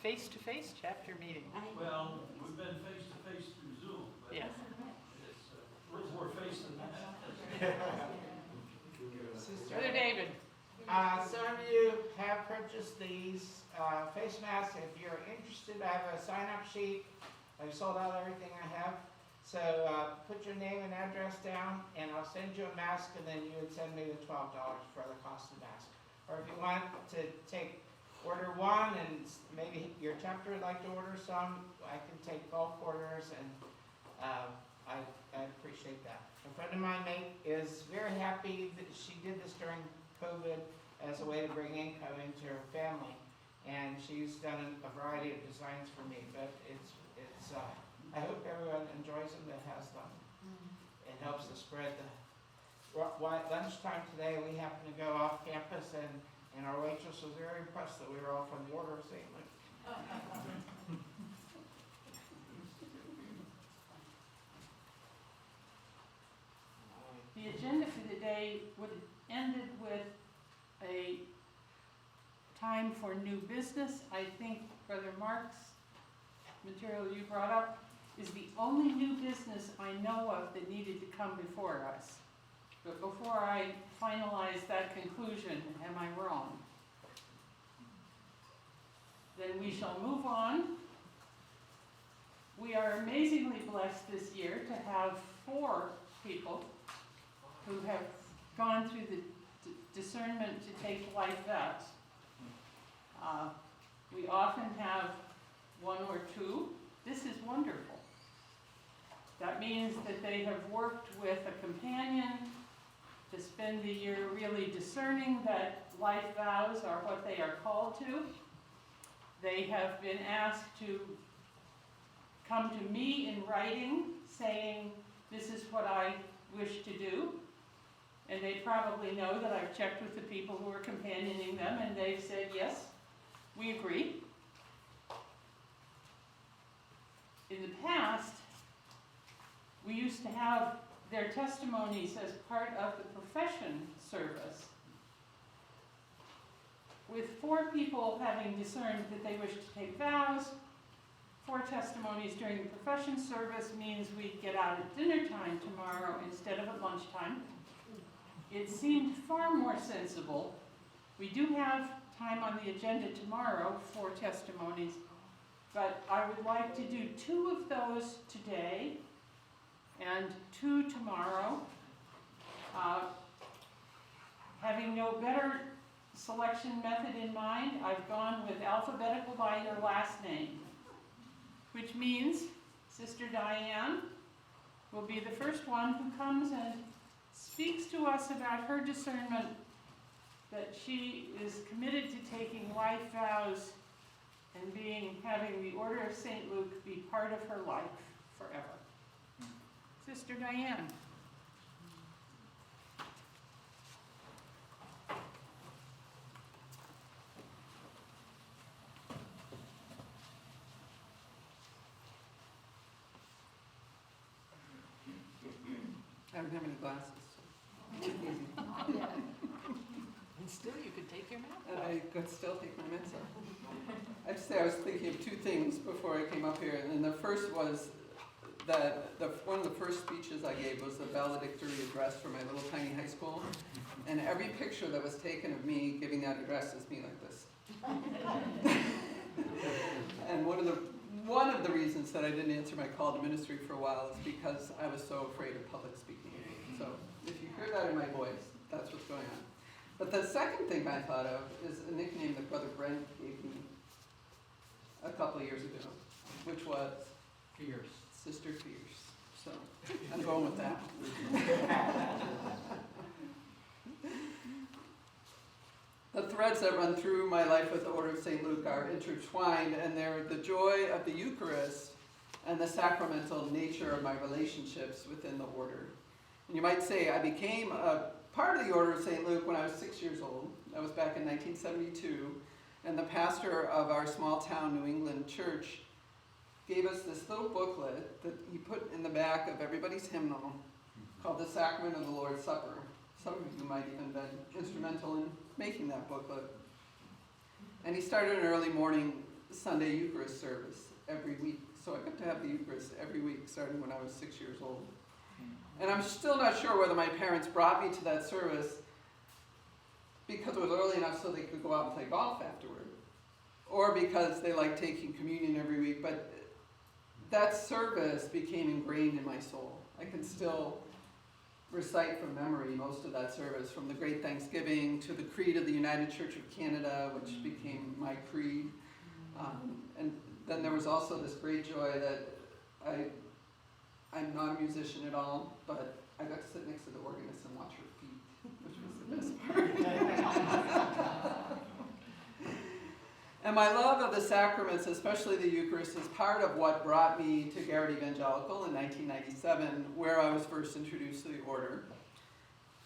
Face-to-face chapter meeting. Well, we've been face-to-face through Zoom, but Yeah. it's a little more face than that. Brother David. Some of you have purchased these face masks. If you're interested, I have a sign-up sheet. I've sold out everything I have. So put your name and address down, and I'll send you a mask, and then you would send me the $12 for the cost of the mask. Or if you want to order one, and maybe your chapter would like to order some, I can take bulk orders, and I appreciate that. A friend of mine is very happy that she did this during COVID as a way to bring income into her family, and she's done a variety of designs for me. But it's I hope everyone enjoys them that has them. It helps to spread the. Lunchtime today, we happened to go off campus, and our waitress was very impressed that we were all from the Order of St. Luke. The agenda for the day would have ended with a time for new business. I think Brother Mark's material you brought up is the only new business I know of that needed to come before us. But before I finalize that conclusion, am I wrong? Then we shall move on. We are amazingly blessed this year to have 4 people who have gone through the discernment to take life vows. We often have 1 or 2. This is wonderful. That means that they have worked with a companion to spend the year really discerning that life vows are what they are called to. They have been asked to come to me in writing saying, this is what I wish to do. And they probably know that I've checked with the people who are companioning them, and they've said, yes, we agree. In the past, we used to have their testimonies as part of the profession service, with 4 people having discerned that they wish to take vows, 4 testimonies during the profession service means we get out at dinner time tomorrow instead of at lunchtime. It seemed far more sensible. We do have time on the agenda tomorrow for testimonies, but I would like to do 2 of those today and 2 tomorrow. Having no better selection method in mind, I've gone with alphabetical by your last name, which means Sister Diane will be the first one who comes and speaks to us about her discernment that she is committed to taking life vows and having the Order of St. Luke be part of her life forever. Sister Diane. I don't have any glasses. And still, you could take your mask And off. I could still take my mitts off. I have to say, I was thinking of 2 things before I came up here, and the first was that one of the first speeches I gave was the valedictory address for my little tiny high school, and every picture that was taken of me giving that address is me like this. And one of the reasons that I didn't answer my call to ministry for a while is because I was so afraid of public speaking. So if you hear that in my voice, that's what's going on. But the second thing I thought of is a nickname that Brother Brent gave me a couple of years ago, which was Fierce. Sister Fierce. So I'm going with that. The threads that run through my life with the Order of St. Luke are intertwined, and they're the joy of the Eucharist and the sacramental nature of my relationships within the order. And you might say I became a part of the Order of St. Luke when I was 6 years old. That was back in 1972. And the pastor of our small town New England church gave us this little booklet that he put in the back of everybody's hymnal called the Sacrament of the Lord's Supper. Some of you might even have been instrumental in making that booklet. And he started an early morning Sunday Eucharist service every week. So I got to have the Eucharist every week starting when I was 6 years old. And I'm still not sure whether my parents brought me to that service because it was early enough so they could go out and play golf afterward, or because they liked taking communion every week, but that service became ingrained in my soul. I can still recite from memory most of that service, from the Great Thanksgiving to the Creed of the United Church of Canada, which became my creed. And then there was also this great joy that I'm not a musician at all, but I got to sit next to the organist and watch her feet, which was the best part. And my love of the sacraments, especially the Eucharist, is part of what brought me to Garrett Evangelical in 1997, where I was first introduced to the order,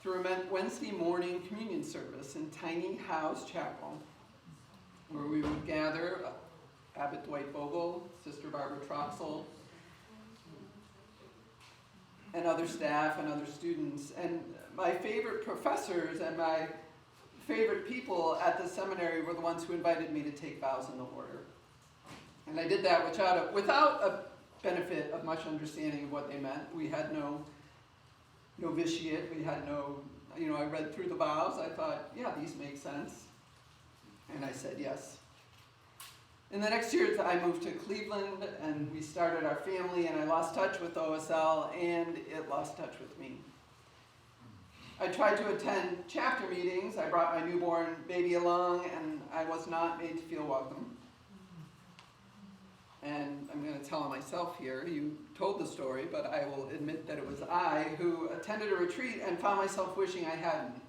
through a Wednesday morning communion service in Tiny House Chapel, where we would gather Abbot Dwight Bogle, Sister Barbara Troxel, and other staff and other students. And my favorite professors and my favorite people at the seminary were the ones who invited me to take vows in the order. And I did that without a benefit of much understanding of what they meant. We had no novitiate, we had no, I read through the vows, I thought, yeah, these make sense. And I said yes. In the next year, I moved to Cleveland, and we started our family, and I lost touch with OSL, and it lost touch with me. I tried to attend chapter meetings. I brought my newborn baby along, and I was not made to feel welcome. And I'm going to tell on myself here. You told the story, but I will admit that it was I who attended a retreat and found myself wishing I hadn't.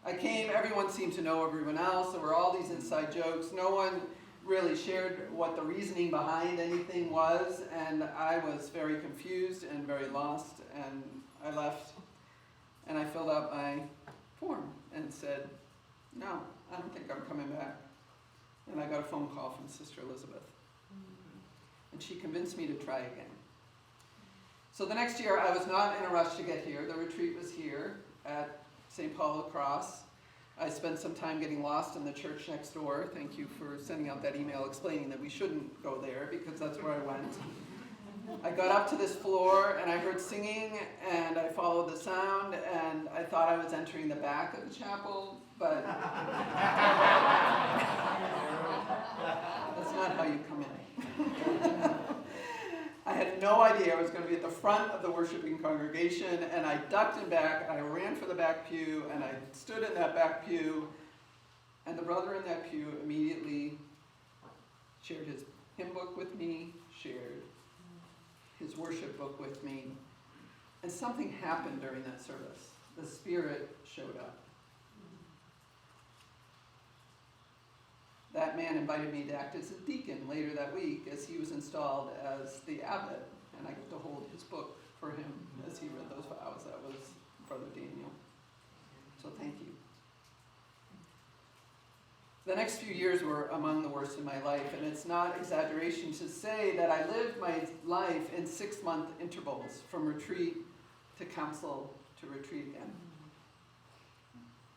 I came, everyone seemed to know everyone else. There were all these inside jokes. No one really shared what the reasoning behind anything was, and I was very confused and very lost, and I left, and I filled out my form and said, no, I don't think I'm coming back. And I got a phone call from Sister Elizabeth, and she convinced me to try again. So the next year, I was not in a rush to get here. The retreat was here at St. Paul La Crosse. I spent some time getting lost in the church next door. Thank you for sending out that email explaining that we shouldn't go there because that's where I went. I got up to this floor and I heard singing and I followed the sound and I thought I was entering the back of the chapel, but that's not how you come in. I had no idea I was going to be at the front of the worshiping congregation, and I ducked in back, I ran for the back pew, and I stood in that back pew, and the brother in that pew immediately shared his hymn book with me, shared his worship book with me, and something happened during that service. The Spirit showed up. That man invited me to act as a deacon later that week as he was installed as the abbot, and I got to hold his book for him as he read those vows. That was Brother Daniel. So thank you. The next few years were among the worst in my life, and it's not exaggeration to say that I lived my life in 6-month intervals, from retreat to council to retreat again.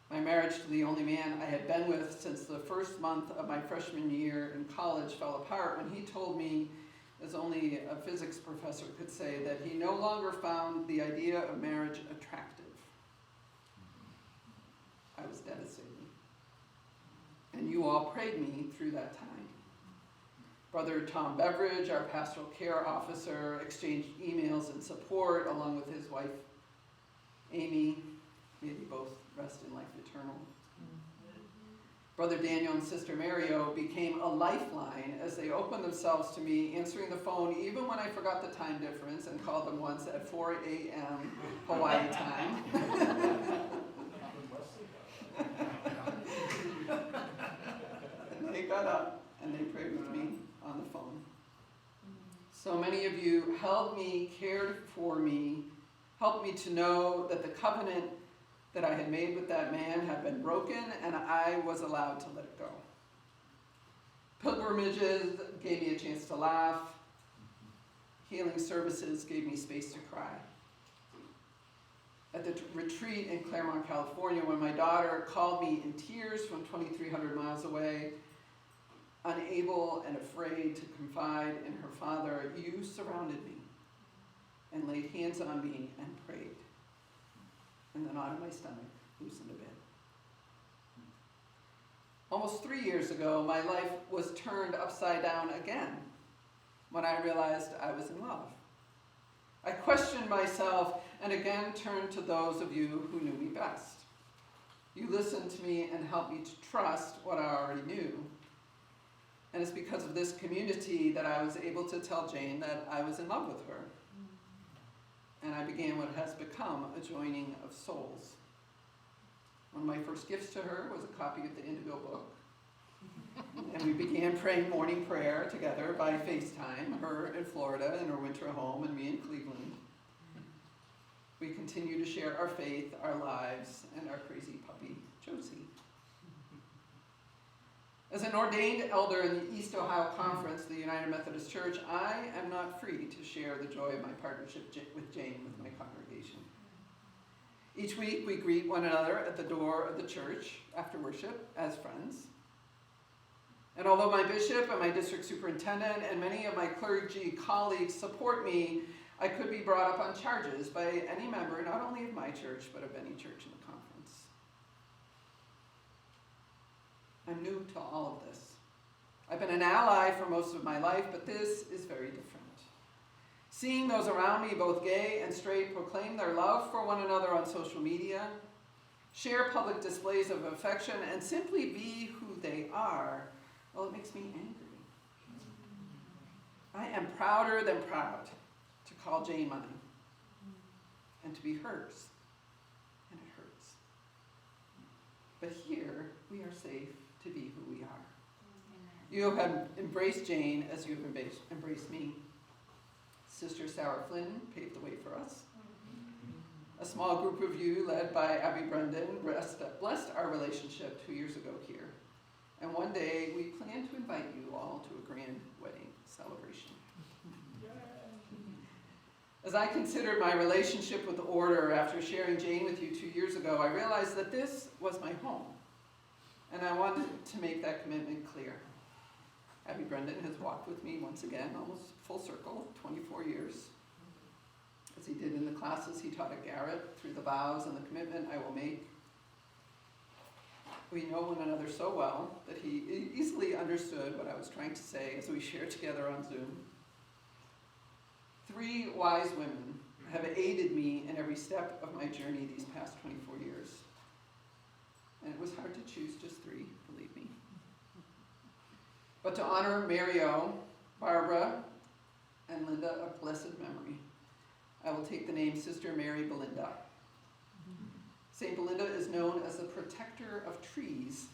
My marriage to the only man I had been with since the first month of my freshman year in college fell apart when he told me, as only a physics professor could say, that he no longer found the idea of marriage attractive. I was devastated. And you all prayed me through that time. Brother Tom Beveridge, our pastoral care officer, exchanged emails and support along with his wife, Amy. May they both rest in life eternal. Brother Daniel and Sister Mario became a lifeline as they opened themselves to me, answering the phone even when I forgot the time difference and called them once at 4 a.m. Hawaii time. And they got up and they prayed with me on the phone. So many of you held me, cared for me, helped me to know that the covenant that I had made with that man had been broken, and I was allowed to let it go. Pilgrimages gave me a chance to laugh. Healing services gave me space to cry. At the retreat in Claremont, California, when my daughter called me in tears from 2,300 miles away, unable and afraid to confide in her father, you surrounded me and laid hands on me and prayed. And the knot in my stomach loosened a bit. Almost 3 years ago, my life was turned upside down again when I realized I was in love. I questioned myself and again turned to those of you who knew me best. You listened to me and helped me to trust what I already knew. And it's because of this community that I was able to tell Jane that I was in love with her. And I began what has become a joining of souls. One of my first gifts to her was a copy of the Indigo book. And we began praying morning prayer together by FaceTime, her in Florida in her winter home and me in Cleveland. We continue to share our faith, our lives, and our crazy puppy, Josie. As an ordained elder in the East Ohio Conference of the United Methodist Church, I am not free to share the joy of my partnership with Jane with my congregation. Each week we greet one another at the door of the church after worship as friends. And although my bishop and my district superintendent and many of my clergy colleagues support me, I could be brought up on charges by any member, not only of my church, but of any church in the conference. I'm new to all of this. I've been an ally for most of my life, but this is very different. Seeing those around me, both gay and straight, proclaim their love for one another on social media, share public displays of affection, and simply be who they are, well, it makes me angry. I am prouder than proud to call Jane mine and to be hers, and it hurts. But here we are safe to be who we are. You have embraced Jane as you have embraced me. Sister Sarah Flynn paved the way for us. A small group of you, led by Abby Brendan, blessed our relationship 2 years ago here. And one day we plan to invite you all to a grand wedding celebration. As I considered my relationship with the order after sharing Jane with you 2 years ago, I realized that this was my home. And I wanted to make that commitment clear. Abby Brendan has walked with me once again, almost full circle, 24 years. As he did in the classes he taught at Garrett, through the vows and the commitment I will make. We know one another so well that he easily understood what I was trying to say as we shared together on Zoom. 3 wise women have aided me in every step of my journey these past 24 years. And it was hard to choose just 3, believe me. But to honor Mario, Barbara, and Linda of blessed memory, I will take the name Sister Mary Belinda. Saint Belinda is known as the protector of trees,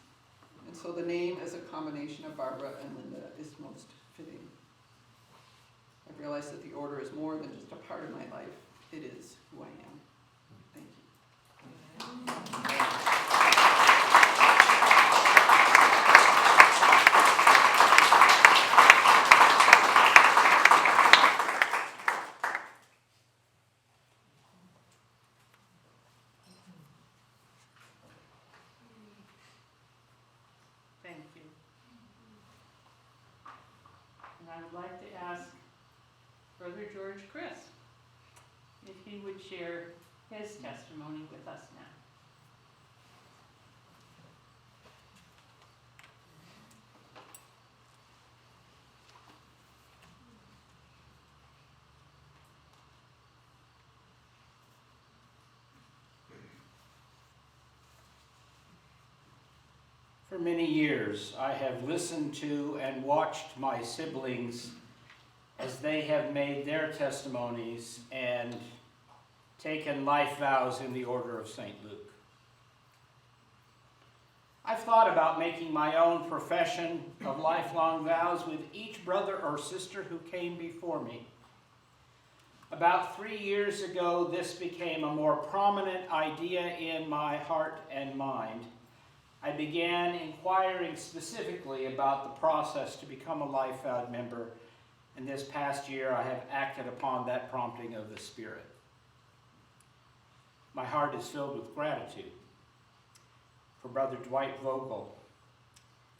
and so the name as a combination of Barbara and Linda is most fitting. I've realized that the order is more than just a part of my life. It is who I am. Thank you. Thank you. And I would like to ask Brother George Chris if he would share his testimony with us now. For many years, I have listened to and watched my siblings as they have made their testimonies and taken life vows in the Order of St. Luke. I've thought about making my own profession of lifelong vows with each brother or sister who came before me. About 3 years ago, this became a more prominent idea in my heart and mind. I began inquiring specifically about the process to become a life vowed member, and this past year I have acted upon that prompting of the Spirit. My heart is filled with gratitude for Brother Dwight Vogel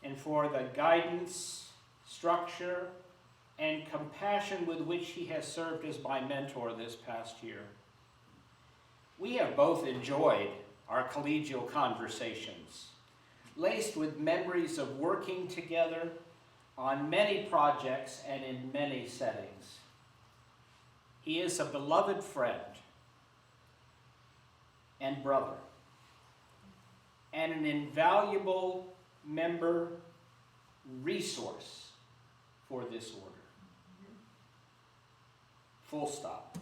and for the guidance, structure, and compassion with which he has served as my mentor this past year. We have both enjoyed our collegial conversations, laced with memories of working together on many projects and in many settings. He is a beloved friend and brother, and an invaluable member resource for this order. Full stop.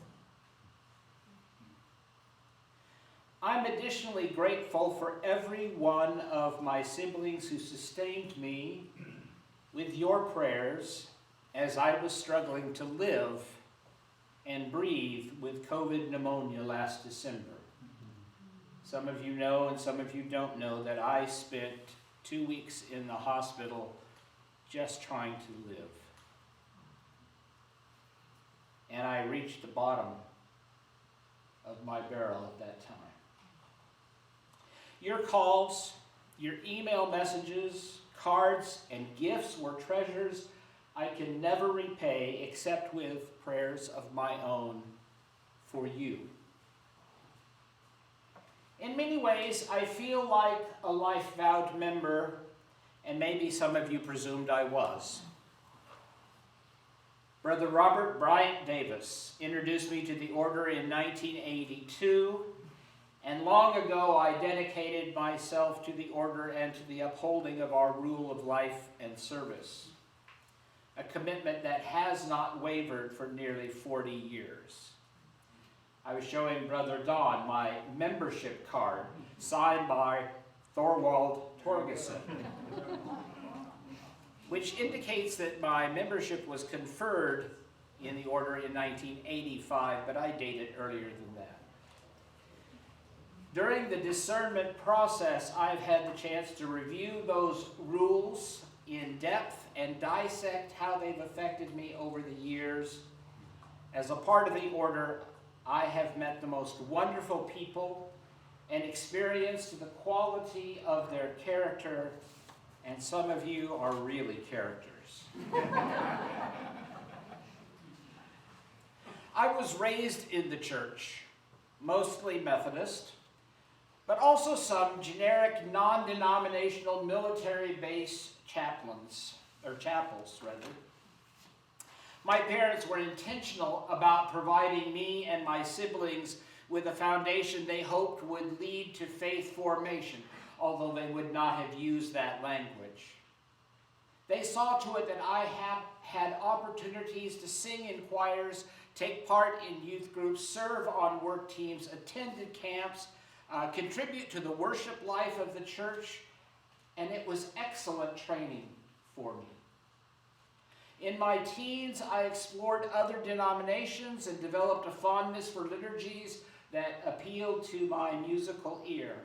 I'm additionally grateful for every one of my siblings who sustained me with your prayers as I was struggling to live and breathe with COVID pneumonia last December. Some of you know and some of you don't know that I spent 2 weeks in the hospital just trying to live. And I reached the bottom of my barrel at that time. Your calls, your email messages, cards, and gifts were treasures I can never repay except with prayers of my own for you. In many ways, I feel like a life-vowed member, and maybe some of you presumed I was. Brother Robert Bryant Davis introduced me to the order in 1982, and long ago I dedicated myself to the order and to the upholding of our rule of life and service, a commitment that has not wavered for nearly 40 years. I was showing Brother Don my membership card signed by Thorwald Torgerson, which indicates that my membership was conferred in the order in 1985, but I date it earlier than that. During the discernment process, I've had the chance to review those rules in depth and dissect how they've affected me over the years. As a part of the order, I have met the most wonderful people and experienced the quality of their character, and some of you are really characters. I was raised in the church, mostly Methodist, but also some generic non-denominational military base chapels. My parents were intentional about providing me and my siblings with a foundation they hoped would lead to faith formation, although they would not have used that language. They saw to it that I had opportunities to sing in choirs, take part in youth groups, serve on work teams, attended camps, contribute to the worship life of the church, and it was excellent training for me. In my teens, I explored other denominations and developed a fondness for liturgies that appealed to my musical ear.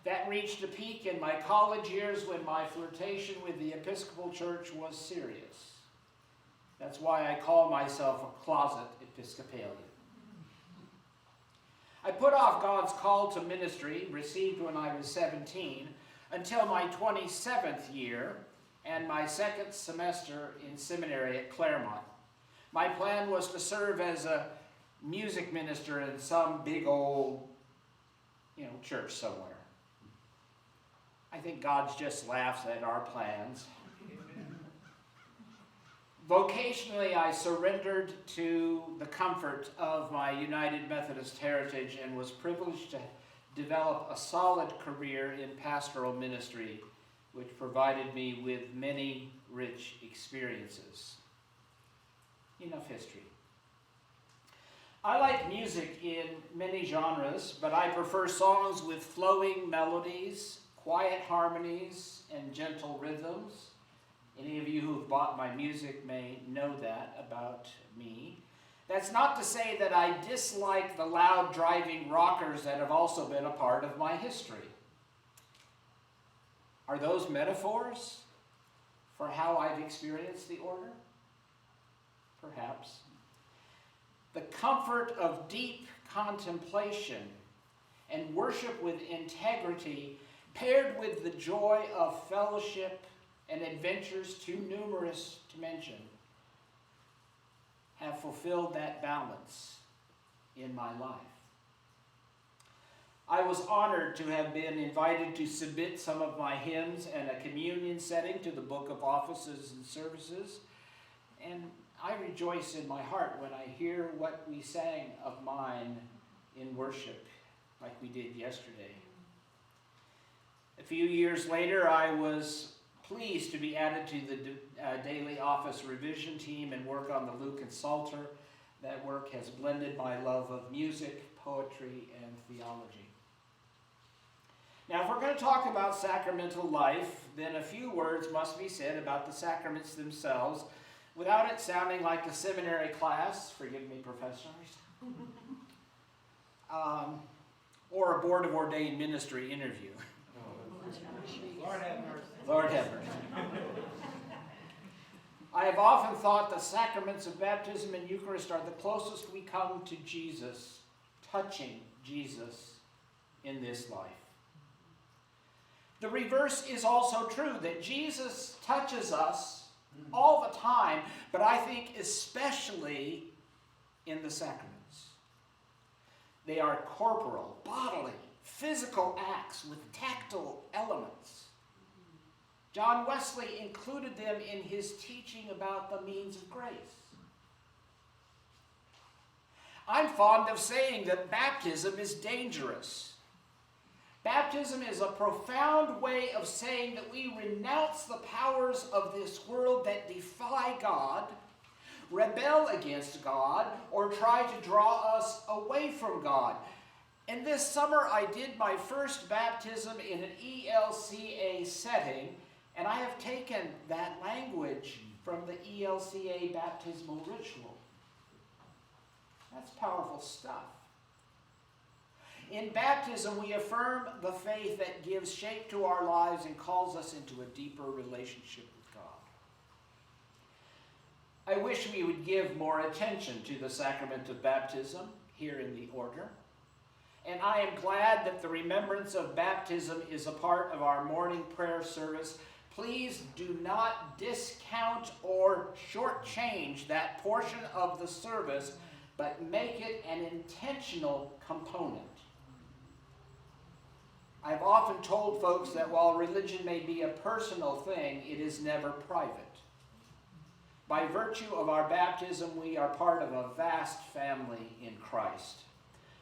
That reached a peak in my college years when my flirtation with the Episcopal Church was serious. That's why I call myself a closet Episcopalian. I put off God's call to ministry, received when I was 17, until my 27th year and my second semester in seminary at Claremont. My plan was to serve as a music minister in some big old, church somewhere. I think God just laughs at our plans. Vocationally, I surrendered to the comfort of my United Methodist heritage and was privileged to develop a solid career in pastoral ministry, which provided me with many rich experiences. Enough history. I like music in many genres, but I prefer songs with flowing melodies, quiet harmonies, and gentle rhythms. Any of you who've bought my music may know that about me. That's not to say that I dislike the loud driving rockers that have also been a part of my history. Are those metaphors for how I've experienced the order? Perhaps. The comfort of deep contemplation and worship with integrity, paired with the joy of fellowship and adventures too numerous to mention, have fulfilled that balance in my life. I was honored to have been invited to submit some of my hymns and a communion setting to the Book of Offices and Services, and I rejoice in my heart when I hear what we sang of mine in worship, like we did yesterday. A few years later, I was pleased to be added to the daily office revision team and work on the Luke and Psalter. That work has blended my love of music, poetry, and theology. Now, if we're going to talk about sacramental life, then a few words must be said about the sacraments themselves, without it sounding like a seminary class, forgive me, professors, or a Board of Ordained Ministry interview. Lord have mercy. Lord have mercy. I have often thought the sacraments of baptism and Eucharist are the closest we come to Jesus, touching Jesus in this life. The reverse is also true, that Jesus touches us all the time, but I think especially in the sacraments. They are corporal, bodily, physical acts with tactile elements. John Wesley included them in his teaching about the means of grace. I'm fond of saying that baptism is dangerous. Baptism is a profound way of saying that we renounce the powers of this world that defy God, rebel against God, or try to draw us away from God. And this summer I did my first baptism in an ELCA setting, and I have taken that language from the ELCA baptismal ritual. That's powerful stuff. In baptism, we affirm the faith that gives shape to our lives and calls us into a deeper relationship with God. I wish we would give more attention to the sacrament of baptism here in the order. And I am glad that the remembrance of baptism is a part of our morning prayer service. Please do not discount or shortchange that portion of the service, but make it an intentional component. I've often told folks that while religion may be a personal thing, it is never private. By virtue of our baptism, we are part of a vast family in Christ.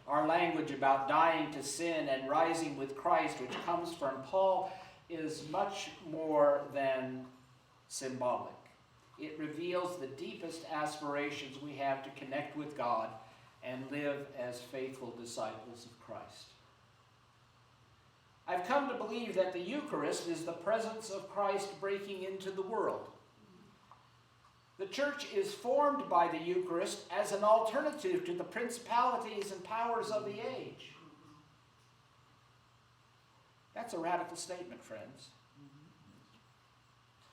Our language about dying to sin and rising with Christ, which comes from Paul, is much more than symbolic. It reveals the deepest aspirations we have to connect with God and live as faithful disciples of Christ. I've come to believe that the Eucharist is the presence of Christ breaking into the world. The church is formed by the Eucharist as an alternative to the principalities and powers of the age. That's a radical statement, friends.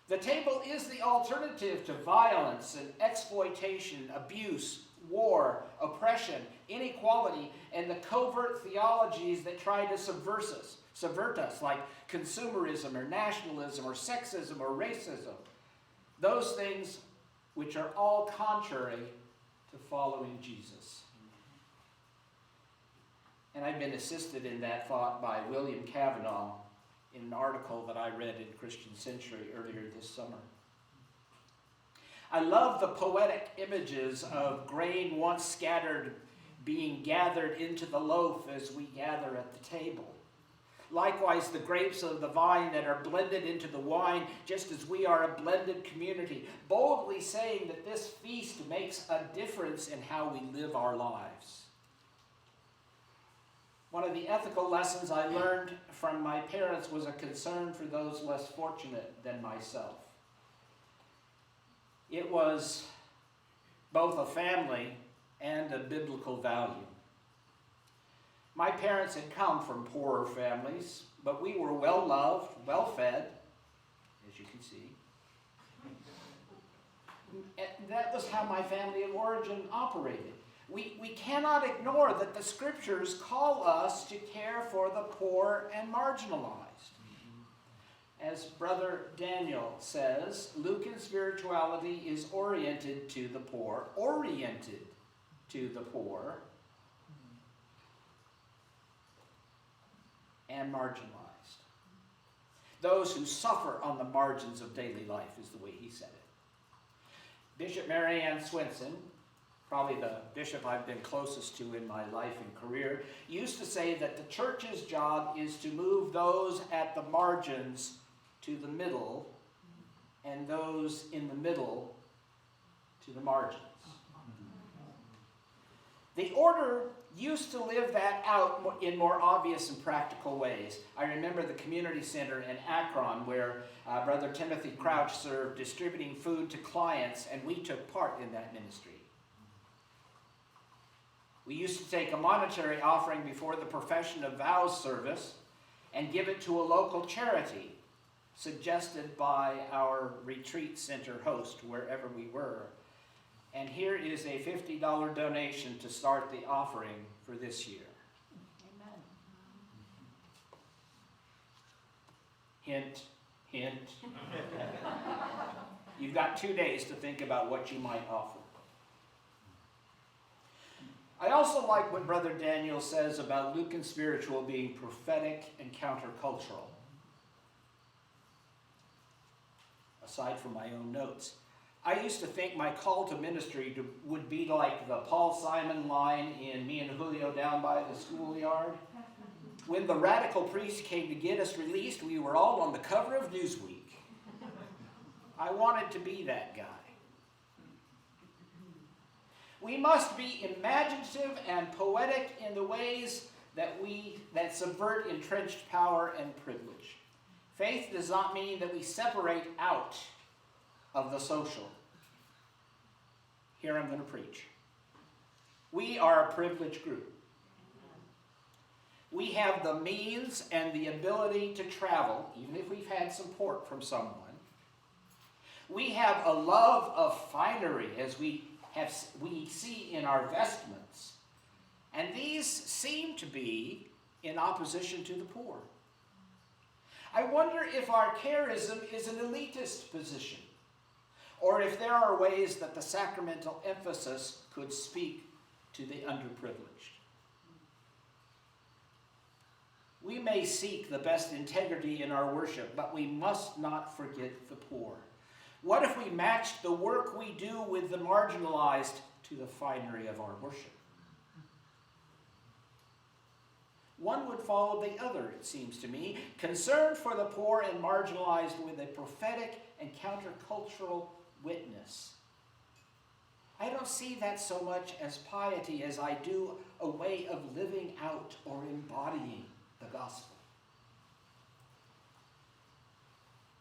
The table is the alternative to violence and exploitation, abuse, war, oppression, inequality, and the covert theologies that try to subvert us, like consumerism or nationalism or sexism or racism. Those things which are all contrary to following Jesus. And I've been assisted in that thought by William Cavanaugh in an article that I read in Christian Century earlier this summer. I love the poetic images of grain once scattered being gathered into the loaf as we gather at the table. Likewise, the grapes of the vine that are blended into the wine, just as we are a blended community, boldly saying that this feast makes a difference in how we live our lives. One of the ethical lessons I learned from my parents was a concern for those less fortunate than myself. It was both a family and a biblical value. My parents had come from poorer families, but we were well-loved, well-fed, as you can see. And that was how my family of origin operated. We cannot ignore that the scriptures call us to care for the poor and marginalized. As Brother Daniel says, Lucan spirituality is oriented to the poor, and marginalized. Those who suffer on the margins of daily life is the way he said it. Bishop Mary Ann Swenson, probably the bishop I've been closest to in my life and career, used to say that the church's job is to move those at the margins to the middle, and those in the middle to the margins. The order used to live that out in more obvious and practical ways. I remember the community center in Akron where Brother Timothy Crouch served distributing food to clients, and we took part in that ministry. We used to take a monetary offering before the profession of vows service and give it to a local charity, suggested by our retreat center host, wherever we were. And here is a $50 donation to start the offering for this year. Amen. Hint, hint. You've got 2 days to think about what you might offer. I also like what Brother Daniel says about Lucan spiritual being prophetic and countercultural. Aside from my own notes, I used to think my call to ministry would be like the Paul Simon line in Me and Julio Down by the Schoolyard. When the radical priest came to get us released, we were all on the cover of Newsweek. I wanted to be that guy. We must be imaginative and poetic in the ways that subvert entrenched power and privilege. Faith does not mean that we separate out of the social. Here I'm going to preach. We are a privileged group. We have the means and the ability to travel, even if we've had support from someone. We have a love of finery, as we see in our vestments. And these seem to be in opposition to the poor. I wonder if our charism is an elitist position, or if there are ways that the sacramental emphasis could speak to the underprivileged. We may seek the best integrity in our worship, but we must not forget the poor. What if we matched the work we do with the marginalized to the finery of our worship? One would follow the other, it seems to me, concerned for the poor and marginalized with a prophetic and countercultural witness. I don't see that so much as piety as I do a way of living out or embodying the gospel.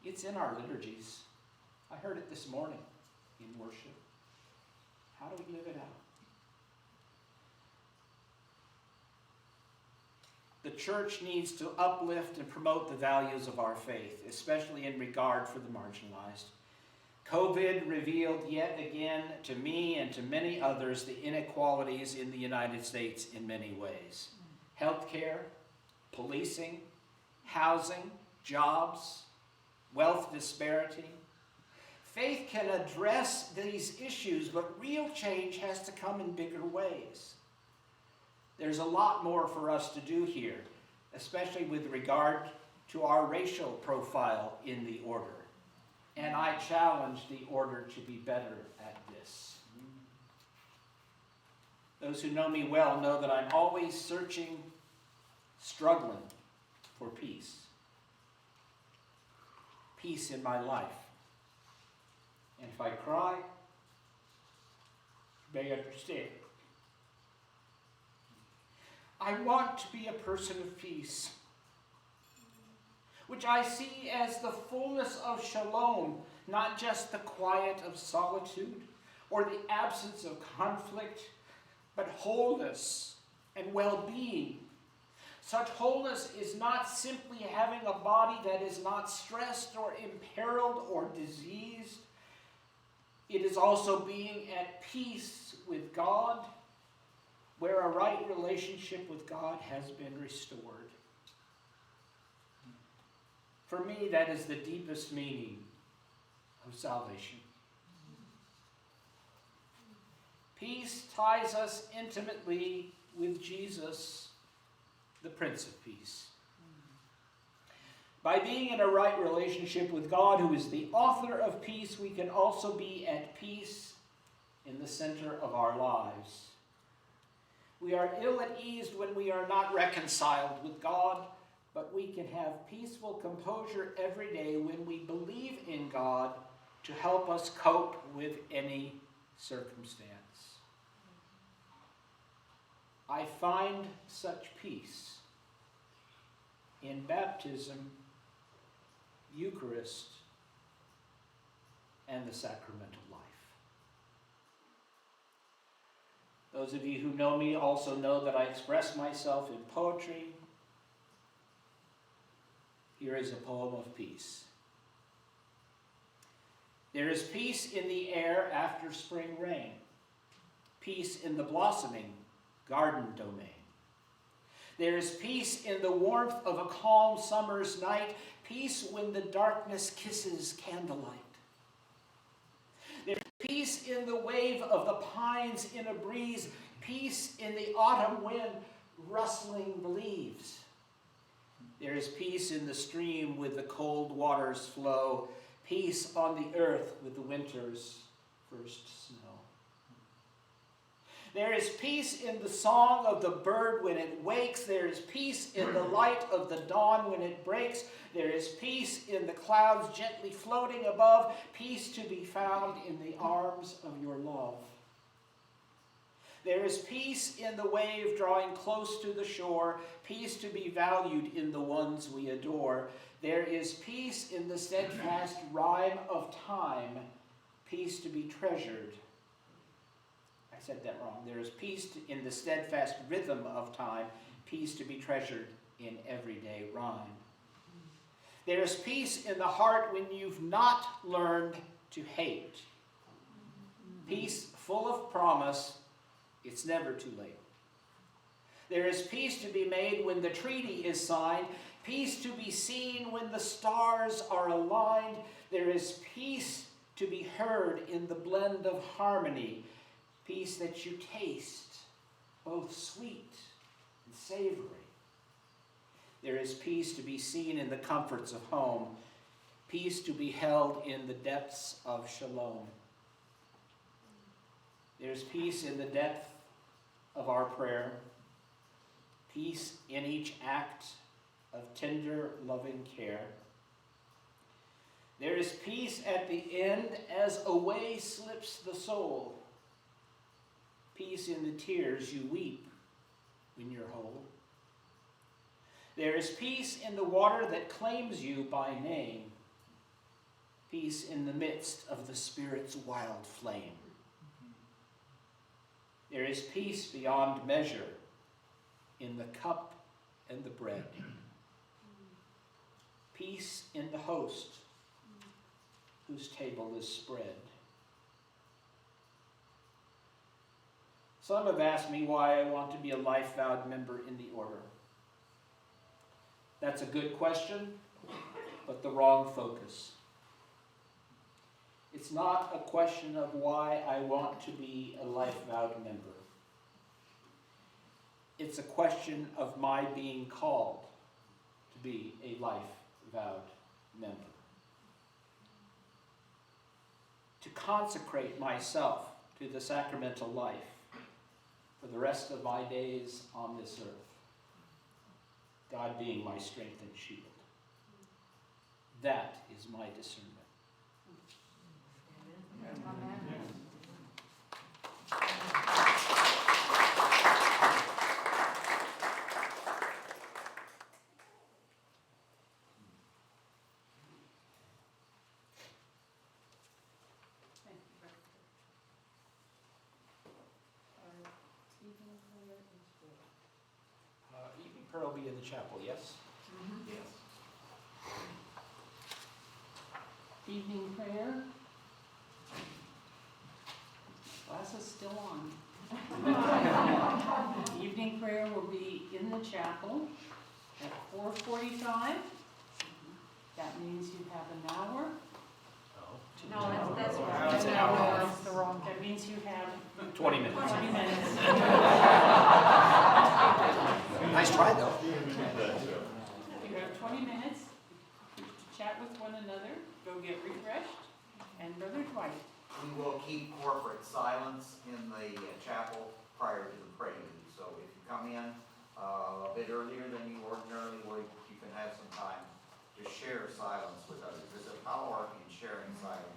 It's in our liturgies. I heard it this morning in worship. How do we live it out? The church needs to uplift and promote the values of our faith, especially in regard for the marginalized. COVID revealed yet again to me and to many others the inequalities in the United States in many ways. Healthcare, policing, housing, jobs, wealth disparity. Faith can address these issues, but real change has to come in bigger ways. There's a lot more for us to do here, especially with regard to our racial profile in the order. And I challenge the order to be better at this. Those who know me well know that I'm always searching, struggling for peace. Peace in my life. And if I cry, you may understand. I want to be a person of peace, which I see as the fullness of shalom, not just the quiet of solitude or the absence of conflict, but wholeness and well-being. Such wholeness is not simply having a body that is not stressed or imperiled or diseased. It is also being at peace with God, where a right relationship with God has been restored. For me, that is the deepest meaning of salvation. Peace ties us intimately with Jesus, the Prince of Peace. By being in a right relationship with God, who is the author of peace, we can also be at peace in the center of our lives. We are ill at ease when we are not reconciled with God, but we can have peaceful composure every day when we believe in God to help us cope with any circumstance. I find such peace in baptism, Eucharist, and the sacramental life. Those of you who know me also know that I express myself in poetry. Here is a poem of peace. There is peace in the air after spring rain, peace in the blossoming garden domain. There is peace in the warmth of a calm summer's night, peace when the darkness kisses candlelight. There's peace in the wave of the pines in a breeze, peace in the autumn wind rustling the leaves. There is peace in the stream with the cold waters flow, peace on the earth with the winter's first snow. There is peace in the song of the bird when it wakes. There is peace in the light of the dawn when it breaks. There is peace in the clouds gently floating above, peace to be found in the arms of your love. There is peace in the wave drawing close to the shore, peace to be valued in the ones we adore. There is peace in the steadfast rhyme of time, peace to be treasured. I said that wrong. There is peace in the steadfast rhythm of time, peace to be treasured in everyday rhyme. There is peace in the heart when you've not learned to hate. Peace full of promise, it's never too late. There is peace to be made when the treaty is signed, peace to be seen when the stars are aligned. There is peace to be heard in the blend of harmony, peace that you taste, both sweet and savory. There is peace to be seen in the comforts of home, peace to be held in the depths of shalom. There's peace in the depth of our prayer, peace in each act of tender, loving care. There is peace at the end as away slips the soul, peace in the tears you weep when you're whole. There is peace in the water that claims you by name, peace in the midst of the Spirit's wild flame. There is peace beyond measure in the cup and the bread, peace in the host whose table is spread. Some have asked me why I want to be a life-vowed member in the order. That's a good question, but the wrong focus. It's not a question of why I want to be a life-vowed member. It's a question of my being called to be a life-vowed member. To consecrate myself to the sacramental life for the rest of my days on this earth, God being my strength and shield. That is my discernment. Amen. Evening prayer will be in the chapel, yes? Yes. Evening prayer. Class is still on. Evening prayer will be in the chapel at 4:45. That means you have an hour. No, that's That's right. an hour. That's the wrong. That means you have 20 minutes. 20 minutes. Nice try, though. You have 20 minutes to chat with one another, go get refreshed, and Brother Dwight. We will keep corporate silence in the chapel prior to the prelude. So if you come in a bit earlier than you ordinarily would, you can have some time to share silence with others. There's a power in sharing silence.